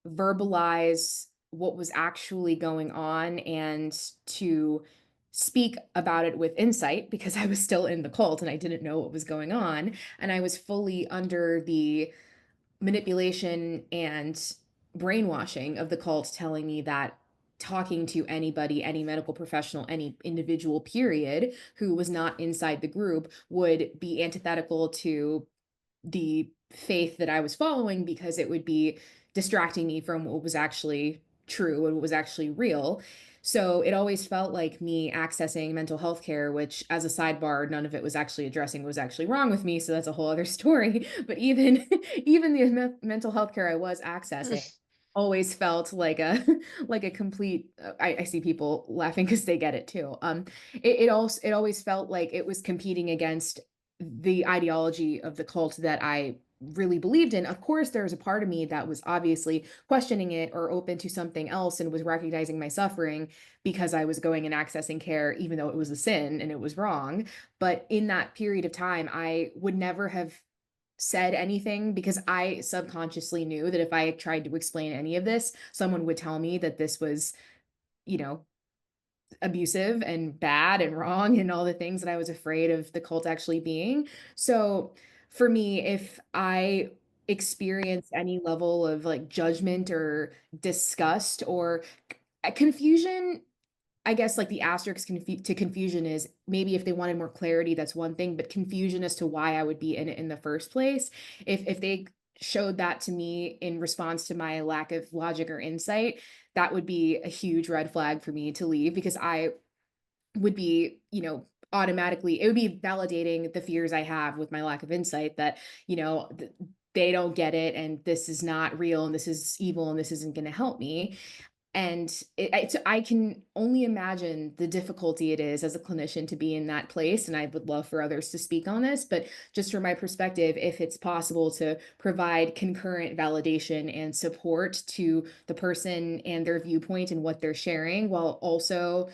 verbalize what was actually going on and to speak about it with insight, because I was still in the cult and I didn't know what was going on. And I was fully under the manipulation and brainwashing of the cult, telling me that talking to anybody, any medical professional, any individual, period, who was not inside the group would be antithetical to the faith that I was following, because it would be distracting me from what was actually true and what was actually real. So it always felt like me accessing mental health care, which, as a sidebar, none of it was actually addressing what was actually wrong with me. So that's a whole other story. But even even the mental health care I was accessing always felt like a like a complete I see people laughing because they get it too. It always felt like it was competing against the ideology of the cult that I really believed in. Of course, there was a part of me that was obviously questioning it or open to something else and was recognizing my suffering because I was going and accessing care, even though it was a sin and it was wrong. But in that period of time, I would never have said anything because I subconsciously knew that if I tried to explain any of this, someone would tell me that this was, you know, abusive and bad and wrong and all the things that I was afraid of the cult actually being. So for me, if I experience any level of like judgment or disgust or confusion, I guess like the asterisk to confusion is maybe if they wanted more clarity, that's one thing, but confusion as to why I would be in it in the first place. If they showed that to me in response to my lack of logic or insight, that would be a huge red flag for me to leave because I would be, automatically, it would be validating the fears I have with my lack of insight that, they don't get it and this is not real and this is evil and this isn't going to help me. And I can only imagine the difficulty it is as a clinician to be in that place. And I would love for others to speak on this. But just from my perspective, if it's possible to provide concurrent validation and support to the person and their viewpoint and what they're sharing, while also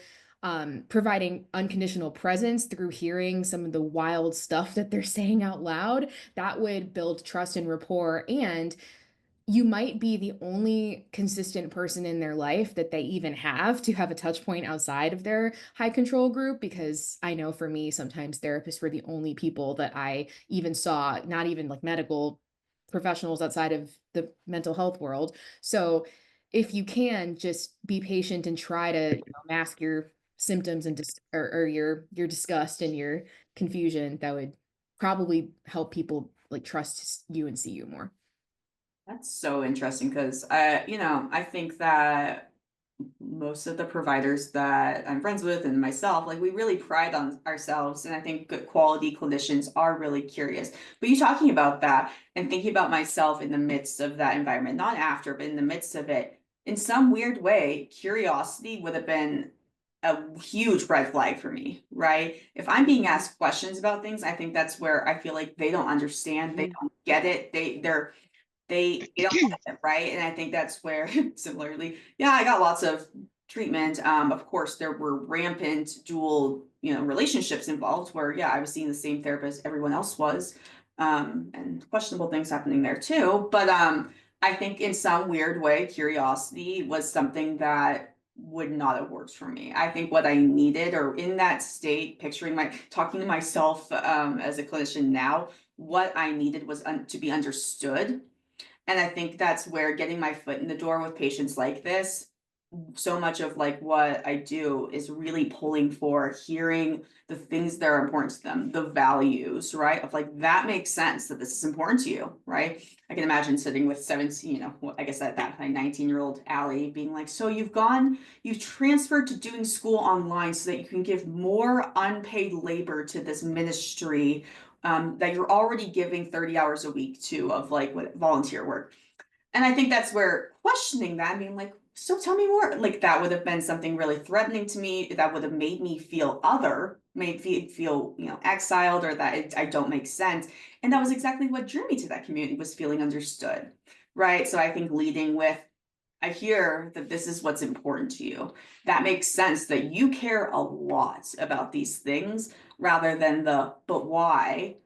providing unconditional presence through hearing some of the wild stuff that they're saying out loud, that would build trust and rapport. And you might be the only consistent person in their life that they even have to have a touch point outside of their high control group. Because I know for me, sometimes therapists were the only people that I even saw, not even like medical professionals outside of the mental health world. So if you can just be patient and try to mask your symptoms and or your disgust and your confusion, that would probably help people like trust you and see you more. That's so interesting because I think that most of the providers that I'm friends with and myself, like we really pride on ourselves. And I think good quality clinicians are really curious. But you talking about that and thinking about myself in the midst of that environment, not after, but in the midst of it, in some weird way, curiosity would have been a huge red flag for me, right? If I'm being asked questions about things, I think that's where I feel like they don't understand, they don't get it, they don't get it, right? And I think that's where similarly, yeah, I got lots of treatment. Of course, there were rampant dual, relationships involved where, yeah, I was seeing the same therapist everyone else was, and questionable things happening there too. But I think in some weird way, curiosity was something that would not have worked for me. I think what I needed, or in that state, talking to myself as a clinician now, what I needed was to be understood. And I think that's where getting my foot in the door with patients like this, so much of like what I do is really pulling for hearing the things that are important to them, the values, right? Of like, that makes sense that this is important to you, right? I can imagine sitting with 17, I guess at that time, 19-year-old Allie being like, so you've transferred to doing school online so that you can give more unpaid labor to this ministry that you're already giving 30 hours a week to of like volunteer work. And I think that's where questioning that, being like, so tell me more, like that would have been something really threatening to me. That would have made me feel made me feel, exiled, or that I don't make sense. And that was exactly what drew me to that community, was feeling understood. Right. So I think leading with, I hear that this is what's important to you. That makes sense that you care a lot about these things rather than but why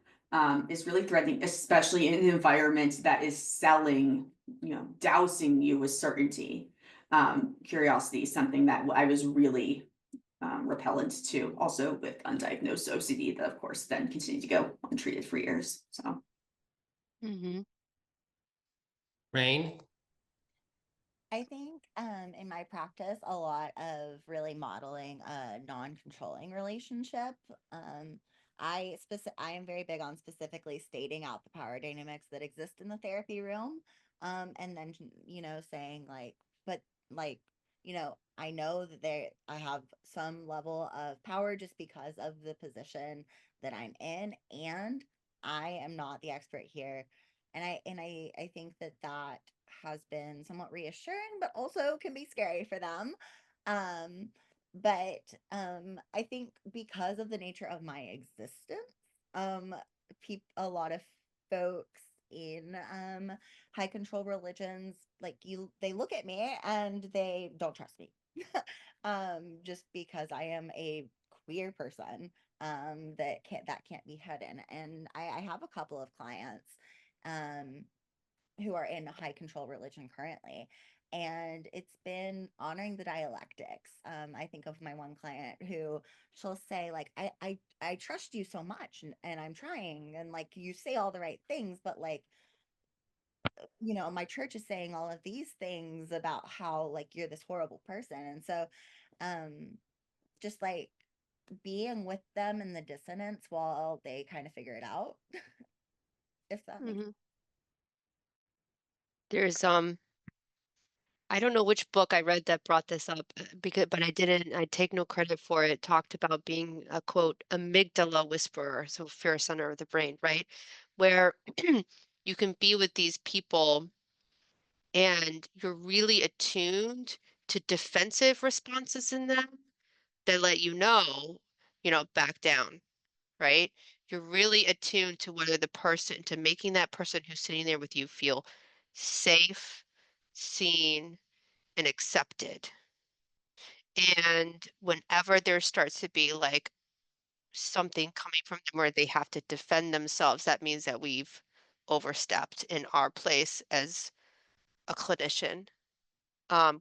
is really threatening, especially in an environment that is selling, dousing you with certainty. Curiosity is something that I was really repellent to, also with undiagnosed OCD that of course then continued to go untreated for years. So. Rain? I think in my practice, a lot of really modeling a non-controlling relationship. I am very big on specifically stating out the power dynamics that exist in the therapy room. And then, saying like, but like, I know that I have some level of power just because of the position that I'm in, and I am not the expert here. And I think that has been somewhat reassuring, but also can be scary for them. Um, but I think because of the nature of my existence, um, a lot of folks in high control religions, like they look at me and they don't trust me. Just because I am a queer person, that can't be hidden. And I have a couple of clients who are in high control religion currently. And it's been honoring the dialectics. I think of my one client who she'll say, like, I trust you so much, and I'm trying, and like you say all the right things, but like, my church is saying all of these things about how like you're this horrible person. And so um just like being with them in the dissonance while they kind of figure it out, if that makes Mhm. There's I don't know which book I read that brought this up but I take no credit for it. It talked about being a quote amygdala whisperer, so fear center of the brain, right? Where you can be with these people and you're really attuned to defensive responses in them that let back down, right? You're really attuned to to making that person who's sitting there with you feel safe, seen, and accepted. And whenever there starts to be like something coming from them where they have to defend themselves, that means that we've overstepped in our place as a clinician.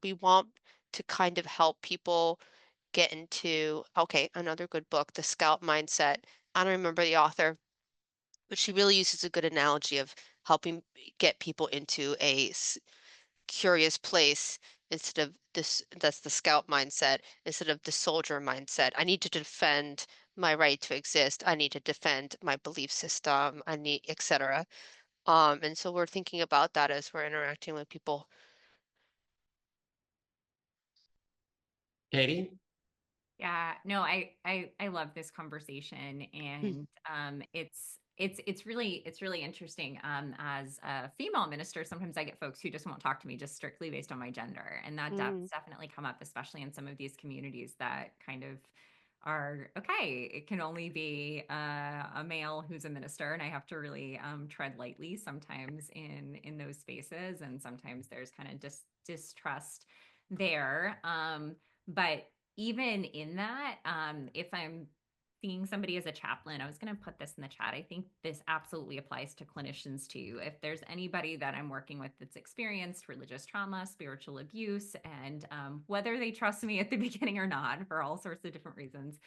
We want to kind of help people get into, okay, another good book, The Scout Mindset. I don't remember the author, but she really uses a good analogy of helping get people into a curious place instead of this. That's the scout mindset instead of the soldier mindset. I need to defend my right to exist. I need to defend my belief system. I need, etc. And so we're thinking about that as we're interacting with people. Katie? Yeah, no, I love this conversation, and it's really interesting. As a female minister, sometimes I get folks who just won't talk to me just strictly based on my gender, and that does Mm, definitely come up, especially in some of these communities that kind of are okay. It can only be a male who's a minister, and I have to really tread lightly sometimes in those spaces, and sometimes there's kind of distrust there. But even in that, if I'm seeing somebody as a chaplain, I was going to put this in the chat. I think this absolutely applies to clinicians too. If there's anybody that I'm working with that's experienced religious trauma, spiritual abuse, and whether they trust me at the beginning or not, for all sorts of different reasons,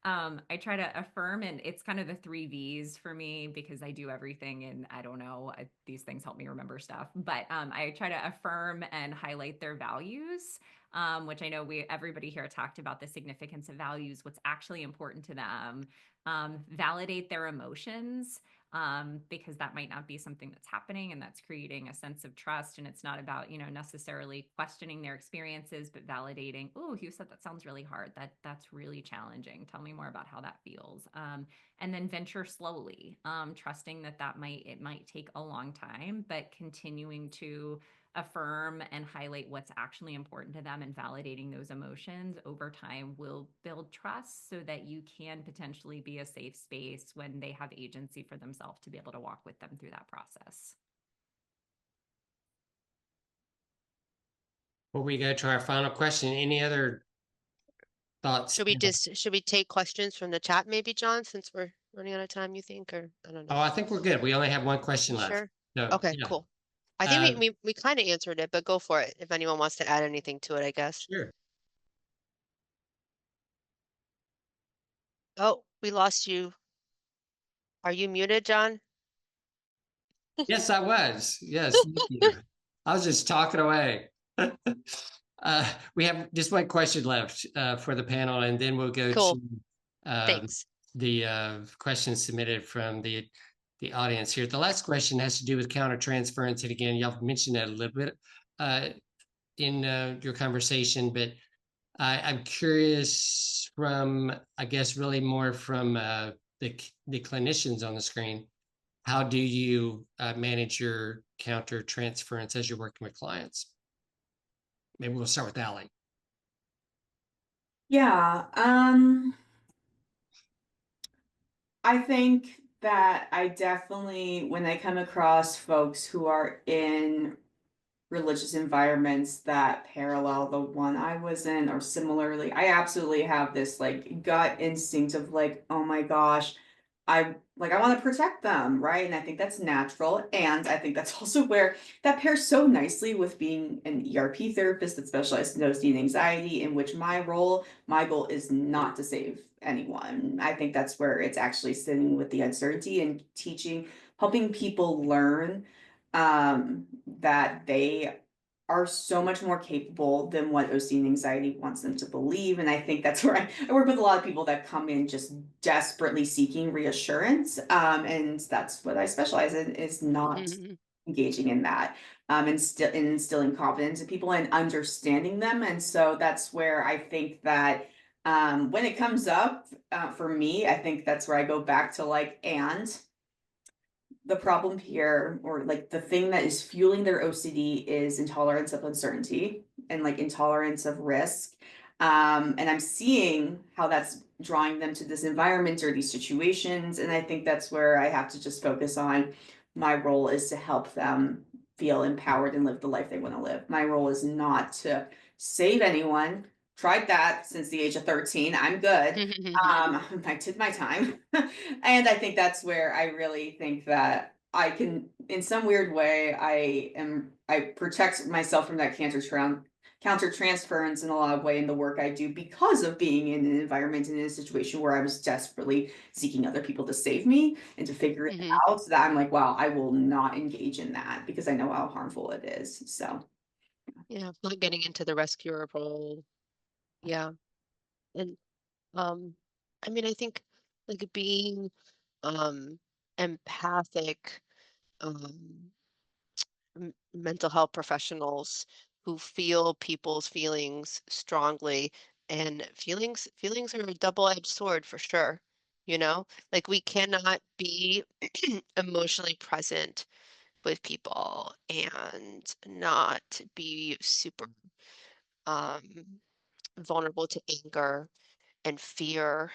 I try to affirm, and it's kind of the 3 V's for me because I do everything, and I don't know, these things help me remember stuff, but I try to affirm and highlight their values, which I know everybody here talked about the significance of values, what's actually important to them, validate their emotions, because that might not be something that's happening, and that's creating a sense of trust. And it's not about, necessarily questioning their experiences, but validating, oh, you said that sounds really hard. That's really challenging. Tell me more about how that feels. And then venture slowly, trusting that it might take a long time, but continuing to affirm and highlight what's actually important to them and validating those emotions over time will build trust so that you can potentially be a safe space when they have agency for themselves to be able to walk with them through that process. Before we go to our final question, any other thoughts? should we take questions from the chat maybe, John, since we're running out of time, you think, or I don't Oh, know. I think we're good. We only have one question You left. sure? No, Okay, yeah. cool. I think we kind of answered it, but go for it if anyone wants to add anything to it, I guess. Sure. Oh, we lost you. Are you muted, John? Yes, I was. Yes, thank you. I was just talking away. We have just one question left for the panel, and then we'll go Cool. to Thanks. the questions submitted from the the audience here. The last question has to do with countertransference. And again, y'all mentioned that a little bit in your conversation, but I'm curious from, I guess, really more from the clinicians on the screen. How do you manage your countertransference as you're working with clients? Maybe we'll start with Allie. Yeah, I think that I definitely, when I come across folks who are in religious environments that parallel the one I was in, or similarly, I absolutely have this like gut instinct of like, oh my gosh, I want to protect them, right? And I think that's natural. And I think that's also where that pairs so nicely with being an ERP therapist that specializes in OCD and anxiety, in which my goal is not to save anyone. I think that's where it's actually sitting with the uncertainty and teaching, helping people learn that they are so much more capable than what OCD and anxiety wants them to believe. And I think that's where I work with a lot of people that come in just desperately seeking reassurance. And that's what I specialize in, is not engaging in that. And still instilling confidence in people and understanding them. And so that's where I think that when it comes up for me, I think that's where I go back to like, and the problem here, or like the thing that is fueling their OCD, is intolerance of uncertainty and like intolerance of risk. And I'm seeing how that's drawing them to this environment or these situations. And I think that's where I have to just focus on, my role is to help them feel empowered and live the life they want to live. My role is not to save anyone. Tried that since the age of 13. I'm good. I did my time. And I think that's where I really think that I can, in some weird way, I protect myself from that countertransference in a lot of way in the work I do, because of being in an environment and in a situation where I was desperately seeking other people to save me and to figure it out. So that I'm like, wow, I will not engage in that because I know how harmful it is. So Yeah, not getting into the rescuer role. Yeah. And I mean, I think like being empathic, mental health professionals who feel people's feelings strongly, and feelings are a double-edged sword for sure. You know, like we cannot be emotionally present with people and not be super um vulnerable to anger and fear.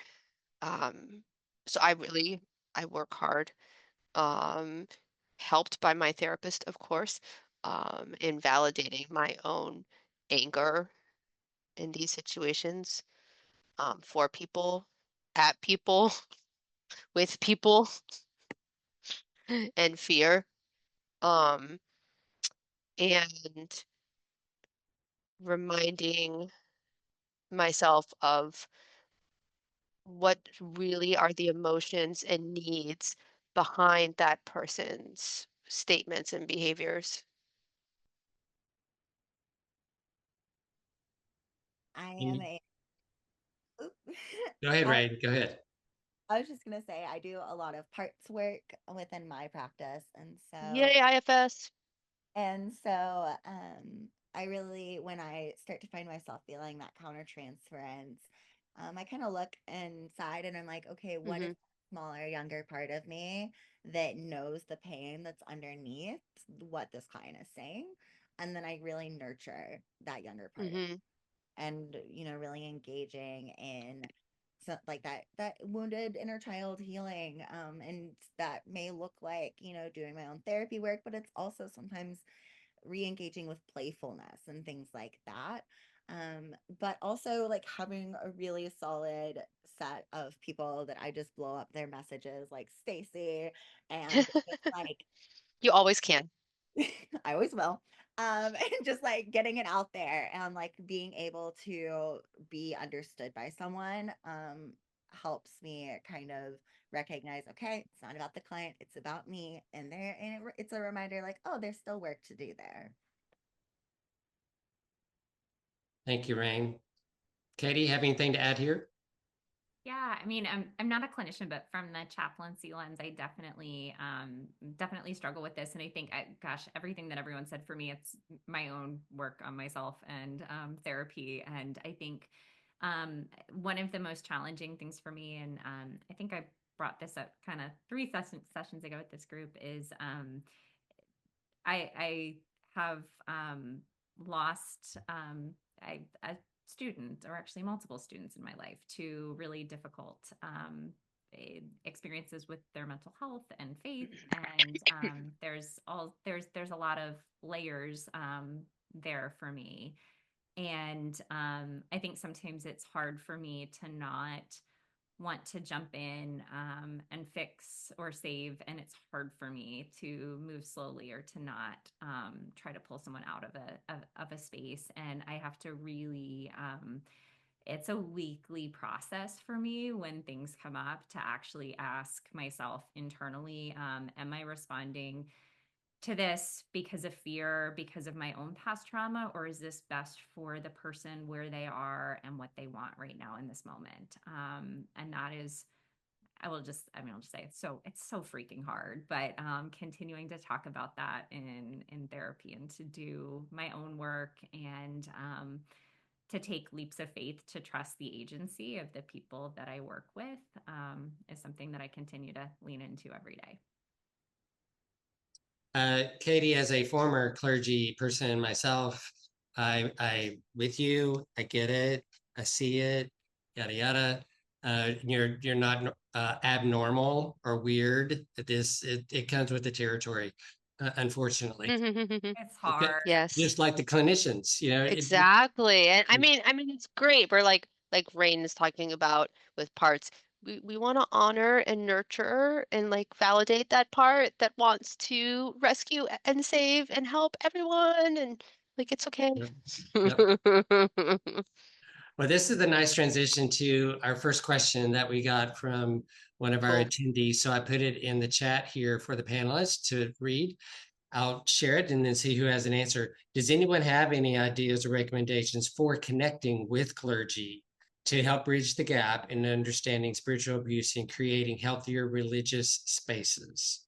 Um, so I work hard, um, helped by my therapist, of course, in validating my own anger in these situations, for people, at people, with people, and fear. Um, and reminding myself of what really are the emotions and needs behind that person's statements and behaviors. I You am need- a. Oop. Go ahead, I, Ray. Go ahead. I was just gonna say I do a lot of parts work within my practice, and so Yay, IFS. And so I really, when I start to find myself feeling that countertransference, I kind of look inside and I'm like, okay, what is Hmm. the smaller, younger part of me that knows the pain that's underneath what this client is saying? And then I really nurture that younger part of Hmm. and, really engaging in like that wounded inner child healing. And that may look like, doing my own therapy work, but it's also sometimes re-engaging with playfulness and things like that. But also like having a really solid set of people that I just blow up their messages, like Stacy, and just like You always can. I always will. And just like getting it out there and like being able to be understood by someone helps me kind of recognize, okay, it's not about the client, it's about me. And it's a reminder like, oh, there's still work to do there. Thank you, Rain. Katie, have anything to add here? Yeah, I mean, I'm not a clinician, but from the chaplaincy lens, I definitely struggle with this. And I think, gosh, everything that everyone said for me, it's my own work on myself and therapy. And I think one of the most challenging things for me, and I think I brought this up kind of three sessions ago with this group, is I have lost a student, or actually multiple students in my life, to really difficult experiences with their mental health and faith. And there's a lot of layers there for me. And I think sometimes it's hard for me to not want to jump in and fix or save, and it's hard for me to move slowly or to not try to pull someone out of a space. And I have to really it's a weekly process for me when things come up to actually ask myself internally, am I responding to this because of fear, because of my own past trauma, or is this best for the person where they are and what they want right now in this moment? And that is, I'll just say it's so freaking hard, but continuing to talk about that in therapy, and to do my own work, and to take leaps of faith to trust the agency of the people that I work with, is something that I continue to lean into every day. Katie, as a former clergy person myself, I with you. I get it. I see it. Yada yada. You're not abnormal or weird. It comes with the territory, unfortunately. It's hard. Yes. Just like the clinicians, Exactly. And I mean it's great. We're like Rain is talking about with parts. We want to honor and nurture and like validate that part that wants to rescue and save and help everyone, and like it's okay. Yep. Yep. Well, this is a nice transition to our first question that we got from one of our Cool. attendees. So I put it in the chat here for the panelists to read. I'll share it and then see who has an answer. Does anyone have any ideas or recommendations for connecting with clergy to help bridge the gap in understanding spiritual abuse and creating healthier religious spaces?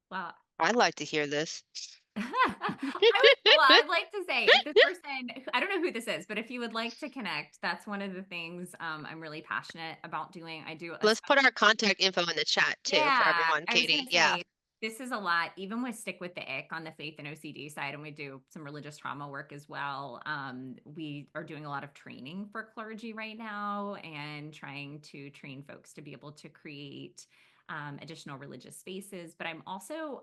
Well, I'd like to hear this. I'd like to say, if this person, I don't know who this is, but if you would like to connect, that's one of the things I'm really passionate about doing. I do Let's put our contact info in the chat too for Yeah, everyone, I was Katie. gonna Yeah. say, this is a lot, even with Stick with the Ick on the faith and OCD side, and we do some religious trauma work as well. We are doing a lot of training for clergy right now, and trying to train folks to be able to create additional religious spaces. But I'm also,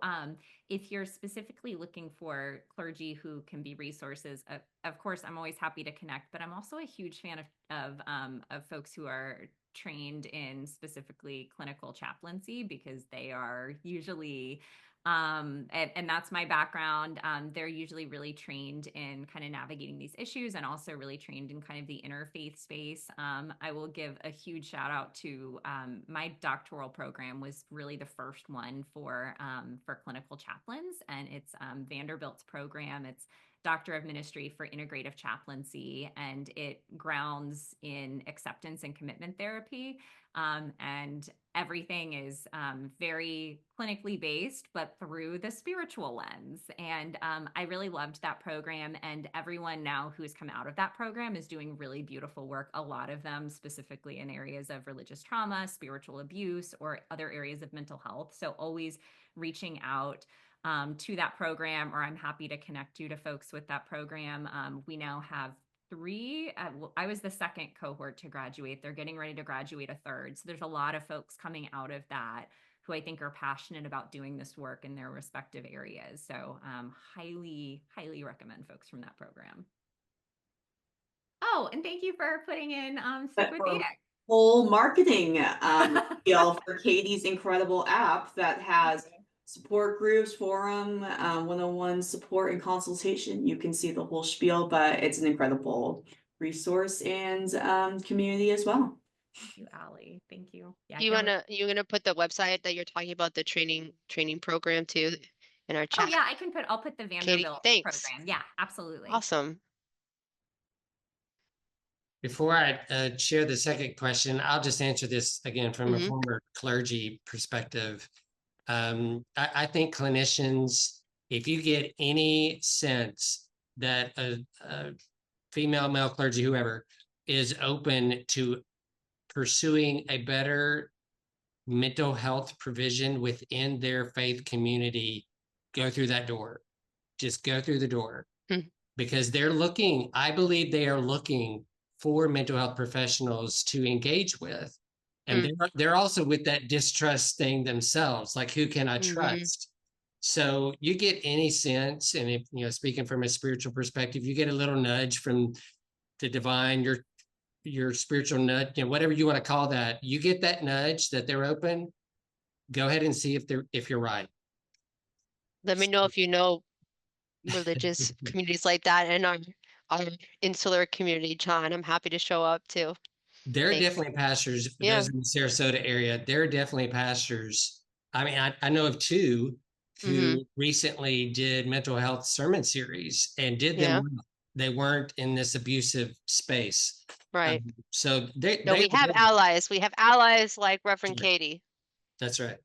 if you're specifically looking for clergy who can be resources, of course, I'm always happy to connect. But I'm also a huge fan of folks who are trained in specifically clinical chaplaincy, because they are usually and that's my background. They're usually really trained in kind of navigating these issues, and also really trained in kind of the interfaith space. I will give a huge shout out to my doctoral program was really the first one for clinical chaplains, and it's Vanderbilt's program. It's Doctor of Ministry for Integrative Chaplaincy, and it grounds in acceptance and commitment therapy. And everything is very clinically based, but through the spiritual lens. And I really loved that program. And everyone now who's come out of that program is doing really beautiful work. A lot of them specifically in areas of religious trauma, spiritual abuse, or other areas of mental health. So always reaching out to that program, or I'm happy to connect you to folks with that program. We now have three. I was the second cohort to graduate. They're getting ready to graduate a third. So there's a lot of folks coming out of that who I think are passionate about doing this work in their respective areas. So highly, highly recommend folks from that program. Oh, and thank you for putting in Stick with the Ick. Whole marketing deal for Katie's incredible app that has support groups, forum, one-on-one support and consultation. You can see the whole spiel, but it's an incredible resource and community as well. Thank you, Allie. Thank you. Yeah, You gonna put the website that you're talking about, the training program too, in our chat? Oh yeah, I'll put the Katie, Vanderbilt thanks. program. Yeah, absolutely. Awesome. Before I share the second question, I'll just answer this again from a Mhm. former clergy perspective. I think clinicians, if you get any sense that a female, male clergy, whoever, is open to pursuing a better mental health provision within their faith community, go through that door. Just go through the door. Hmm. Because they're looking, I believe they are looking for mental health professionals to engage with. And Mm. they're also with that distrust thing themselves, like who can I Mhm. trust? So you get any sense, and if speaking from a spiritual perspective, you get a little nudge from the divine, your spiritual nudge, whatever you want to call that, you get that nudge that they're open, go ahead and see if you're right. Let me know if you know religious communities like that in our insular community, John. I'm happy to show up too. There are Thanks. definitely pastors, Yeah. those in the Sarasota area, there are definitely pastors. I mean, I know of two Mhm. who recently did mental health sermon series and did them Yeah. well. They weren't in this abusive space. Right. So No, they we have allies. We have allies like Reverend Katie. That's right.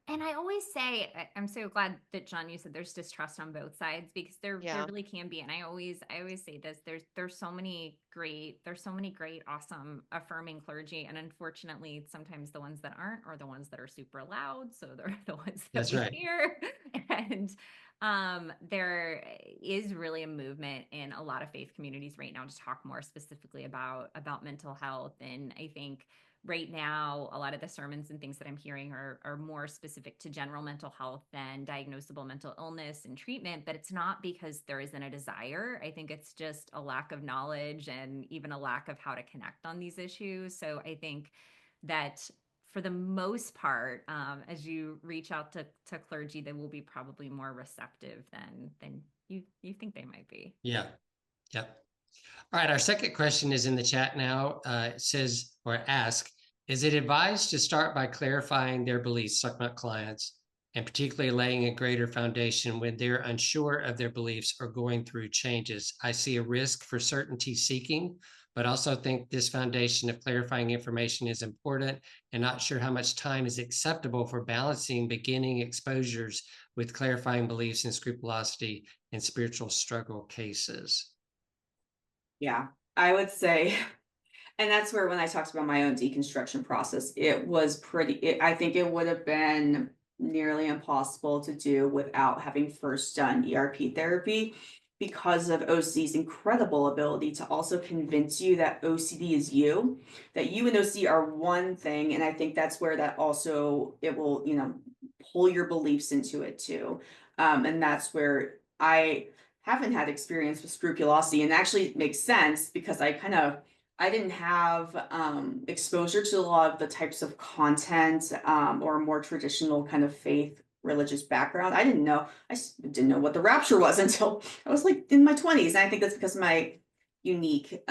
And I always say, I'm so glad that John, you said there's distrust on both sides, because there Yeah. really can be. And I always say this, there's so many great, awesome, affirming clergy. And unfortunately, sometimes the ones that aren't are the ones that are super loud. So they're the ones that That's we right. hear. And there is really a movement in a lot of faith communities right now to talk more specifically about mental health. And I think right now, a lot of the sermons and things that I'm hearing are more specific to general mental health than diagnosable mental illness and treatment. But it's not because there isn't a desire. I think it's just a lack of knowledge and even a lack of how to connect on these issues. So I think that for the most part, as you reach out to clergy, they will be probably more receptive than you think they might be. Yeah. Yep. All right. Our second question is in the chat now. It says or ask, is it advised to start by clarifying their beliefs, talking about clients, and particularly laying a greater foundation when they're unsure of their beliefs or going through changes? I see a risk for certainty seeking, but also think this foundation of clarifying information is important, and not sure how much time is acceptable for balancing beginning exposures with clarifying beliefs and scrupulosity in spiritual struggle cases. Yeah, I would say, and that's where when I talked about my own deconstruction process, it was I think it would have been nearly impossible to do without having first done ERP therapy, because of OC's incredible ability to also convince you that OCD is you, that you and OC are one thing. And I think that's where that also, it will, pull your beliefs into it too. And that's where I haven't had experience with scrupulosity, and actually it makes sense because I didn't have exposure to a lot of the types of content or more traditional kind of faith religious background. I didn't know what the rapture was until I was like in my 20s. And I think that's because of my unique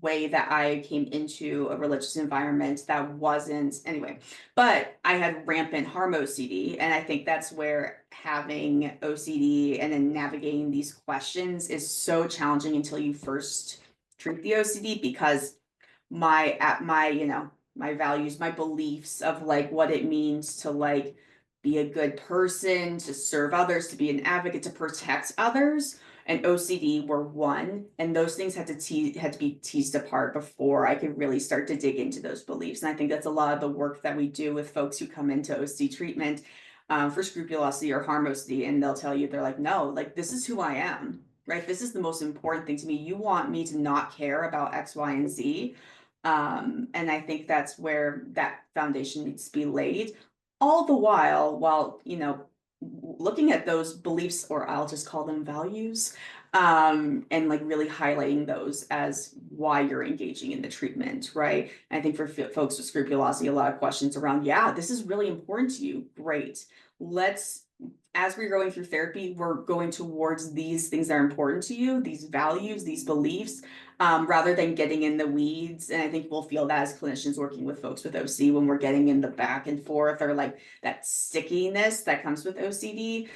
way that I came into a religious environment that wasn't, anyway. But I had rampant harm OCD, and I think that's where having OCD and then navigating these questions is so challenging until you first treat the OCD, because my values, my beliefs of like what it means to like be a good person, to serve others, to be an advocate, to protect others, and OCD were one, and those things had to be teased apart before I could really start to dig into those beliefs. And I think that's a lot of the work that we do with folks who come into OCD treatment for scrupulosity or harm OCD, and they'll tell you, they're like, no, like this is who I am, right? This is the most important thing to me. You want me to not care about X, Y, and Z. And I think that's where that foundation needs to be laid. All the while, looking at those beliefs, or I'll just call them values, and like really highlighting those as why you're engaging in the treatment, right? And I think for folks with scrupulosity, a lot of questions around, yeah, this is really important to you. Great. As we're going through therapy, we're going towards these things that are important to you, these values, these beliefs, rather than getting in the weeds. And I think we'll feel that as clinicians working with folks with OC, when we're getting in the back and forth, or like that stickiness that comes with OCD,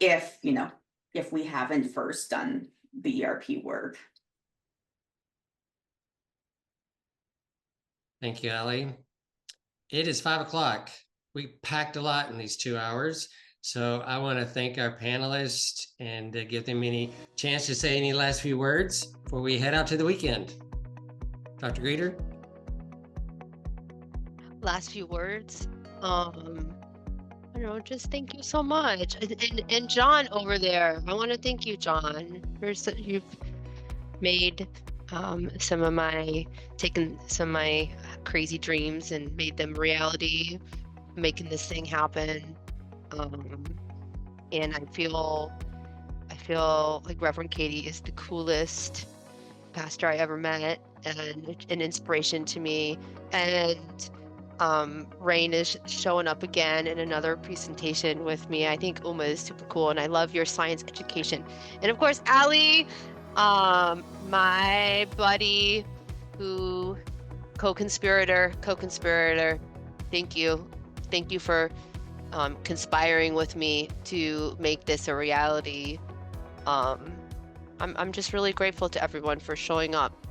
if we haven't first done the ERP work. Thank you, Allie. It is 5 o'clock. We packed a lot in these 2 hours. So I want to thank our panelists and give them any chance to say any last few words before we head out to the weekend. Dr. Greeter? Last few words. I don't know, just thank you so much. And John over there, I want to thank you, John. You've made taken some of my crazy dreams and made them reality, making this thing happen. And I feel like Reverend Katie is the coolest pastor I ever met and an inspiration to me. And Rain is showing up again in another presentation with me. I think Uma is super cool, and I love your science education. And of course, Allie, my buddy, who co-conspirator. Thank you for conspiring with me to make this a reality. I'm just really grateful to everyone for showing up